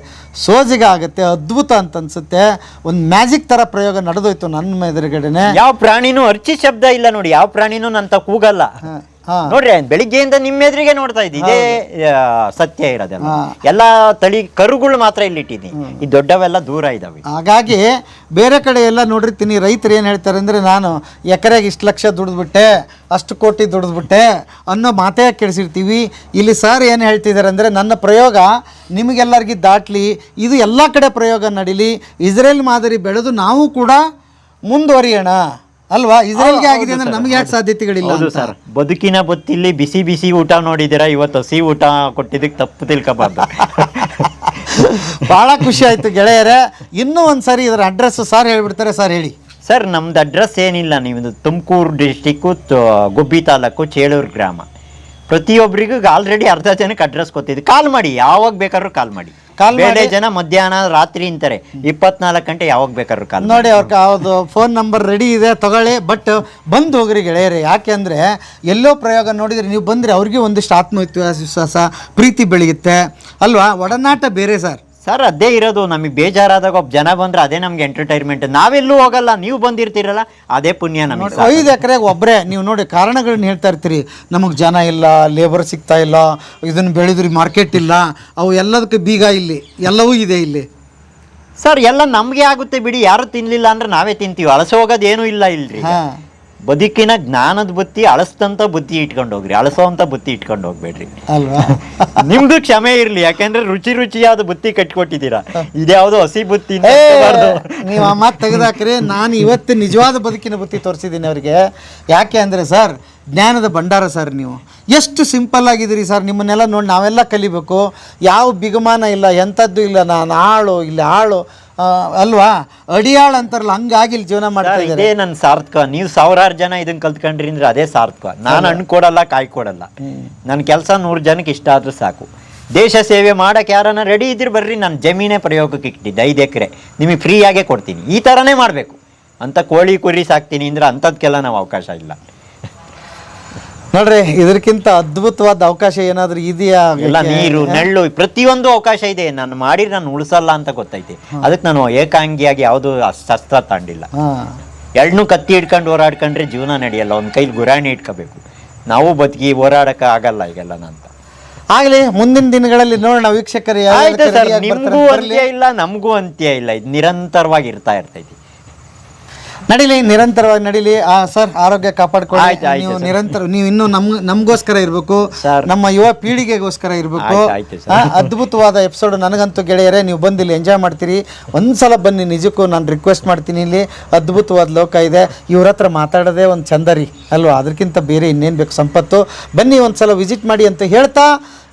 ಸೋಜಿಗೆ ಆಗುತ್ತೆ, ಅದ್ಭುತ ಅಂತ ಅನ್ಸುತ್ತೆ. ಒಂದು ಮ್ಯಾಜಿಕ್ ಥರ ಪ್ರಯೋಗ ನಡೆದೋಯ್ತು ನನ್ನ ಎದುರುಗಡೆನೆ. ಯಾವ ಪ್ರಾಣಿನೂ ಅರ್ಚಿ ಶಬ್ದ ಇಲ್ಲ ನೋಡಿ, ಯಾವ ಪ್ರಾಣಿನೂ ನನ್ನ ಕೂಗಲ್ಲ ನೋಡ್ರಿ. ಬೆಳಿಗ್ಗೆಯಿಂದ ನಿಮ್ಮ ಎದುರಿಗೆ ನೋಡ್ತಾ ಇದ್ದಿ, ಇದೇ ಸತ್ಯ ಇರೋದೆಲ್ಲ. ಎಲ್ಲ ತಳಿ ಕರುಗಳು ಮಾತ್ರ ಇಲ್ಲಿ ಇಟ್ಟಿದ್ದೀನಿ, ಈ ದೊಡ್ಡವೆಲ್ಲ ದೂರ ಇದಾವೆ. ಹಾಗಾಗಿ ಬೇರೆ ಕಡೆ ಎಲ್ಲ ನೋಡಿರ್ತೀನಿ, ರೈತರು ಏನು ಹೇಳ್ತಾರೆ ಅಂದರೆ, ನಾನು ಎಕರೆಗೆ ಇಷ್ಟು ಲಕ್ಷ ದುಡಿದ್ಬಿಟ್ಟೆ, ಅಷ್ಟು ಕೋಟಿ ದುಡಿದ್ಬಿಟ್ಟೆ ಅನ್ನೋ ಮಾತೇ ಕೇಳಿಸಿರ್ತೀವಿ. ಇಲ್ಲಿ ಸರ್ ಏನು ಹೇಳ್ತಿದ್ದಾರೆ ಅಂದರೆ, ನನ್ನ ಪ್ರಯೋಗ ನಿಮಗೆಲ್ಲರಿಗೂ ದಾಟ್ಲಿ, ಇದು ಎಲ್ಲ ಕಡೆ ಪ್ರಯೋಗ ನಡೀಲಿ, ಇಸ್ರೇಲ್ ಮಾದರಿ ಬೆಳೆದು ನಾವು ಕೂಡ ಮುಂದುವರಿಯೋಣ ಅಲ್ವಾ. ಇಸ್ರೇಲ್ಗೆ ಆಗಿದೆ ಅಂದ್ರೆ ನಮ್ಗೆ ಯಾಕೆ ಸಾಧ್ಯತೆಗಳಿಲ್ಲ? ಹೌದು ಸರ್, ಬದುಕಿನ ಬತ್ತಿಲ್ಲಿ ಬಿಸಿ ಊಟ ನೋಡಿದ್ದೀರಾ, ಇವತ್ತು ಹಸಿ ಊಟ ಕೊಟ್ಟಿದ್ದಕ್ಕೆ ತಪ್ಪು ತಿಳ್ಕೊಬಾರ್ದು. ಭಾಳ ಖುಷಿ ಆಯಿತು ಗೆಳೆಯರೇ. ಇನ್ನೂ ಒಂದು ಸಾರಿ ಇದರ ಅಡ್ರೆಸ್ ಸರ್ ಹೇಳ್ಬಿಡ್ತಾರೆ. ಸರ್ ಹೇಳಿ ಸರ್. ನಮ್ದು ಅಡ್ರೆಸ್ ಏನಿಲ್ಲ, ನಿಮ್ಮದು ತುಮಕೂರು ಡಿಸ್ಟಿಕ್ಕು, ಗುಬ್ಬಿ ತಾಲೂಕು, ಚೇಳೂರು ಗ್ರಾಮ. ಪ್ರತಿಯೊಬ್ಬರಿಗೂ ಆಲ್ರೆಡಿ ಅರ್ಧ ಜನಕ್ಕೆ ಅಡ್ರೆಸ್ ಗೊತ್ತಿದೆ. ಕಾಲ್ ಮಾಡಿ, ಯಾವಾಗ ಬೇಕಾದ್ರೂ ಕಾಲ್ ಮಾಡಿ. ಬೇರೆ ಜನ ಮಧ್ಯಾಹ್ನ ರಾತ್ರಿ ಅಂತಾರೆ, 24 ಗಂಟೆ ಯಾವಾಗ ಬೇಕಾದ್ರೂ ಕಾಲ್ ನೋಡಿ. ಅವ್ರಿಗೆ ಯಾವುದು ಫೋನ್ ನಂಬರ್ ರೆಡಿ ಇದೆ, ತಗೊಳ್ಳಿ. ಬಟ್ ಬಂದು ಹೋಗ್ರಿ ಗೆಳೆಯರೆ. ಯಾಕೆ ಅಂದರೆ, ಎಲ್ಲೋ ಪ್ರಯೋಗ ನೋಡಿದರೆ ನೀವು ಬಂದರೆ ಅವ್ರಿಗೆ ಒಂದಿಷ್ಟು ಆತ್ಮವಿಶ್ವಾಸ, ಪ್ರೀತಿ ಬೆಳೆಯುತ್ತೆ ಅಲ್ವಾ. ಒಡನಾಟ ಬೇರೆ ಸರ್. ಸರ್ ಅದೇ ಇರೋದು. ನಮಗೆ ಬೇಜಾರಾದಾಗ ಒಬ್ಬ ಜನ ಬಂದ್ರೆ ಅದೇ ನಮ್ಗೆ ಎಂಟರ್ಟೈನ್ಮೆಂಟ್. ನಾವೆಲ್ಲೂ ಹೋಗಲ್ಲ, ನೀವು ಬಂದಿರ್ತೀರಲ್ಲ ಅದೇ ಪುಣ್ಯ ನಮಗೆ. 5 ಎಕರೆಗೆ ಒಬ್ಬರೇ ನೀವು ನೋಡಿ ಕಾರಣಗಳನ್ನ ಹೇಳ್ತಾ ಇರ್ತೀರಿ. ನಮಗೆ ಜನ ಇಲ್ಲ, ಲೇಬರ್ ಸಿಗ್ತಾ ಇಲ್ಲ, ಇದನ್ನು ಬೆಳೆದ್ರಿ ಮಾರ್ಕೆಟ್ ಇಲ್ಲ, ಅವು ಎಲ್ಲದಕ್ಕೆ ಬೀಗ ಇಲ್ಲಿ ಎಲ್ಲವೂ ಇದೆ ಇಲ್ಲಿ. ಸರ್ ಎಲ್ಲ ನಮಗೆ ಆಗುತ್ತೆ ಬಿಡಿ, ಯಾರು ತಿನ್ಲಿಲ್ಲ ಅಂದ್ರೆ ನಾವೇ ತಿಂತೀವಿ. ಅಳಸ ಹೋಗೋದೇನು ಇಲ್ಲ ಇಲ್ರಿ. ಬದುಕಿನ ಜ್ಞಾನದ ಬುತ್ತಿ ಅಳಸ್ತಂತ ಬುತ್ತಿ ಇಟ್ಕೊಂಡು ಹೋಗ್ರಿ, ಅಳಸೋಂತ ಬುತ್ತಿ ಇಟ್ಕೊಂಡು ಹೋಗ್ಬೇಡ್ರಿ ಅಲ್ವಾ. ನಿಮ್ದು ಕ್ಷಮೆ ಇರ್ಲಿ, ಯಾಕಂದ್ರೆ ರುಚಿಯಾದ ಬುತ್ತಿ ಕಟ್ಕೊಟ್ಟಿದ್ದೀರಾ. ಇದ್ಯಾವುದೋ ಹಸಿ ಬುತ್ತಿ ನೀವು ಆ ಮಾತು ತೆಗೆದಾಕ್ರಿ. ನಾನು ಇವತ್ತು ನಿಜವಾದ ಬದುಕಿನ ಬುತ್ತಿ ತೋರಿಸಿದ್ದೀನಿ ಅವ್ರಿಗೆ. ಯಾಕೆ ಅಂದರೆ ಸರ್, ಜ್ಞಾನದ ಭಂಡಾರ ಸರ್. ನೀವು ಎಷ್ಟು ಸಿಂಪಲ್ ಆಗಿದ್ದೀರಿ ಸರ್. ನಿಮ್ಮನ್ನೆಲ್ಲ ನೋಡಿ ನಾವೆಲ್ಲ ಕಲಿಬೇಕು. ಯಾವ ಬಿಗುಮಾನ ಇಲ್ಲ, ಎಂಥದ್ದು ಇಲ್ಲ. ನಾನು ಆಳು ಇಲ್ಲಿ ಆಳು ಅಲ್ವಾ, ಅಡಿಯಾಳು ಅಂತಾರಲ್ಲ, ಹಂಗಾಗಿ ಇಲ್ಲಿ ಜೀವನ ಮಾಡ್ತಾ ಇದೇ ನನ್ನ ಸಾರ್ಥಕ. ನೀವು 1000 ಜನ ಇದನ್ನ ಕಲ್ತ್ಕೊಂಡ್ರಿ ಅಂದ್ರೆ ಅದೇ ಸಾರ್ಥಕ. ನಾನು ಹಣ್ಣು ಕೊಡಲ್ಲ, ಕಾಯಿ ಕೊಡಲ್ಲ. ನನ್ನ ಕೆಲಸ 100 ಜನಕ್ಕೆ ಇಷ್ಟ ಆದ್ರೂ ಸಾಕು. ದೇಶ ಸೇವೆ ಮಾಡಕ್ಕೆ ಯಾರನ್ನ ರೆಡಿ ಇದ್ರೆ ಬರ್ರಿ, ನಾನು ಜಮೀನೇ ಪ್ರಯೋಗಕ್ಕೆ ಇಟ್ಟಿದ್ದೆ 5 ಎಕರೆ, ನಿಮಗೆ ಫ್ರೀಯಾಗೇ ಕೊಡ್ತೀನಿ. ಈ ಥರನೇ ಮಾಡಬೇಕು ಅಂತ. ಕೋಳಿ ಕುರಿ ಸಾಕ್ತೀನಿ ಅಂದ್ರೆ ಅಂಥದ್ಕೆಲ್ಲ ನಾವು ಅವಕಾಶ ಇಲ್ಲ ನೋಡ್ರಿ. ಇದಕ್ಕಿಂತ ಅದ್ಭುತವಾದ ಅವಕಾಶ ಏನಾದರೂ ಇದೆಯಾ? ಎಲ್ಲ ನೀರು ನೆಳ್ಳು ಪ್ರತಿಯೊಂದು ಅವಕಾಶ ಇದೆ. ನಾನು ಮಾಡಿ ನಾನು ಉಳಿಸಲ್ಲ ಅಂತ ಗೊತ್ತೈತಿ. ಅದಕ್ಕೆ ನಾನು ಏಕಾಂಗಿಯಾಗಿ ಯಾವುದು ಶಸ್ತ್ರ ತಾಂಡಿಲ್ಲ. ಎರಡನ್ನೂ ಕತ್ತಿ ಹಿಡ್ಕೊಂಡು ಹೋರಾಡ್ಕೊಂಡ್ರೆ ಜೀವನ ನಡೆಯಲ್ಲ. ಒಂದು ಕೈಲಿ ಗುರಾಣಿ ಇಟ್ಕೋಬೇಕು. ನಾವು ಬದುಕಿ ಹೋರಾಡಕ್ಕೆ ಆಗಲ್ಲ ಈಗೆಲ್ಲ ಅಂತ. ಆಗಲಿ, ಮುಂದಿನ ದಿನಗಳಲ್ಲಿ ನೋಡೋಣ ವೀಕ್ಷಕರು. ಆಯ್ತು ಸರ್, ನಿಮಗೂ ಅಂತ್ಯ ಇಲ್ಲ, ನಮಗೂ ಅಂತ್ಯ ಇಲ್ಲ. ಇದು ನಿರಂತರವಾಗಿ ಇರ್ತಾ ಇರ್ತೈತಿ. ನಡೀಲಿ, ನಿರಂತರವಾಗಿ ನಡೀಲಿ ಸರ್. ಆರೋಗ್ಯ ಕಾಪಾಡ್ಕೊಳ್ಳಿ. ನೀವು ನಿರಂತರ, ನೀವು ಇನ್ನೂ ನಮಗೋಸ್ಕರ ಇರಬೇಕು, ನಮ್ಮ ಯುವ ಪೀಳಿಗೆಗೋಸ್ಕರ ಇರಬೇಕು. ಅದ್ಭುತವಾದ ಎಪಿಸೋಡ್. ನನಗಂತೂ ಗೆಳೆಯರೇ, ನೀವು ಬಂದು ಇಲ್ಲಿ ಎಂಜಾಯ್ ಮಾಡ್ತೀರಿ. ಒಂದ್ಸಲ ಬನ್ನಿ, ನಿಜಕ್ಕೂ ನಾನು ರಿಕ್ವೆಸ್ಟ್ ಮಾಡ್ತೀನಿ. ಇಲ್ಲಿ ಅದ್ಭುತವಾದ ಲೋಕ ಇದೆ. ಇವ್ರ ಹತ್ರ ಮಾತಾಡೋದೇ ಒಂದು ಚಂದರಿ ಅಲ್ವಾ, ಅದಕ್ಕಿಂತ ಬೇರೆ ಇನ್ನೇನು ಬೇಕು ಸಂಪತ್ತು. ಬನ್ನಿ ಒಂದ್ಸಲ ವಿಸಿಟ್ ಮಾಡಿ ಅಂತ ಹೇಳ್ತಾ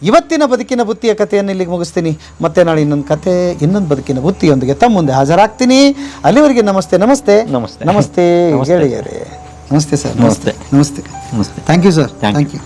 ಇವತ್ತಿನ ಬದುಕಿನ ಬುತ್ತಿಯ ಕಥೆಯನ್ನು ಇಲ್ಲಿಗೆ ಮುಗಿಸ್ತೀನಿ. ಮತ್ತೆ ನಾಳೆ ಇನ್ನೊಂದು ಕತೆ, ಇನ್ನೊಂದು ಬದುಕಿನ ಬುತ್ತಿಯೊಂದಿಗೆ ತಮ್ಮ ಮುಂದೆ ಹಾಜರಾಗ್ತೀನಿ. ಅಲ್ಲಿವರೆಗೆ ನಮಸ್ತೆ. ನಮಸ್ತೆ ನಮಸ್ತೆ ನಮಸ್ತೆ ಗೆಳೆಯರೇ. ನಮಸ್ತೆ ಸರ್. ನಮಸ್ತೆ ನಮಸ್ತೆ ನಮಸ್ತೆ. Thank you sir. Thank you.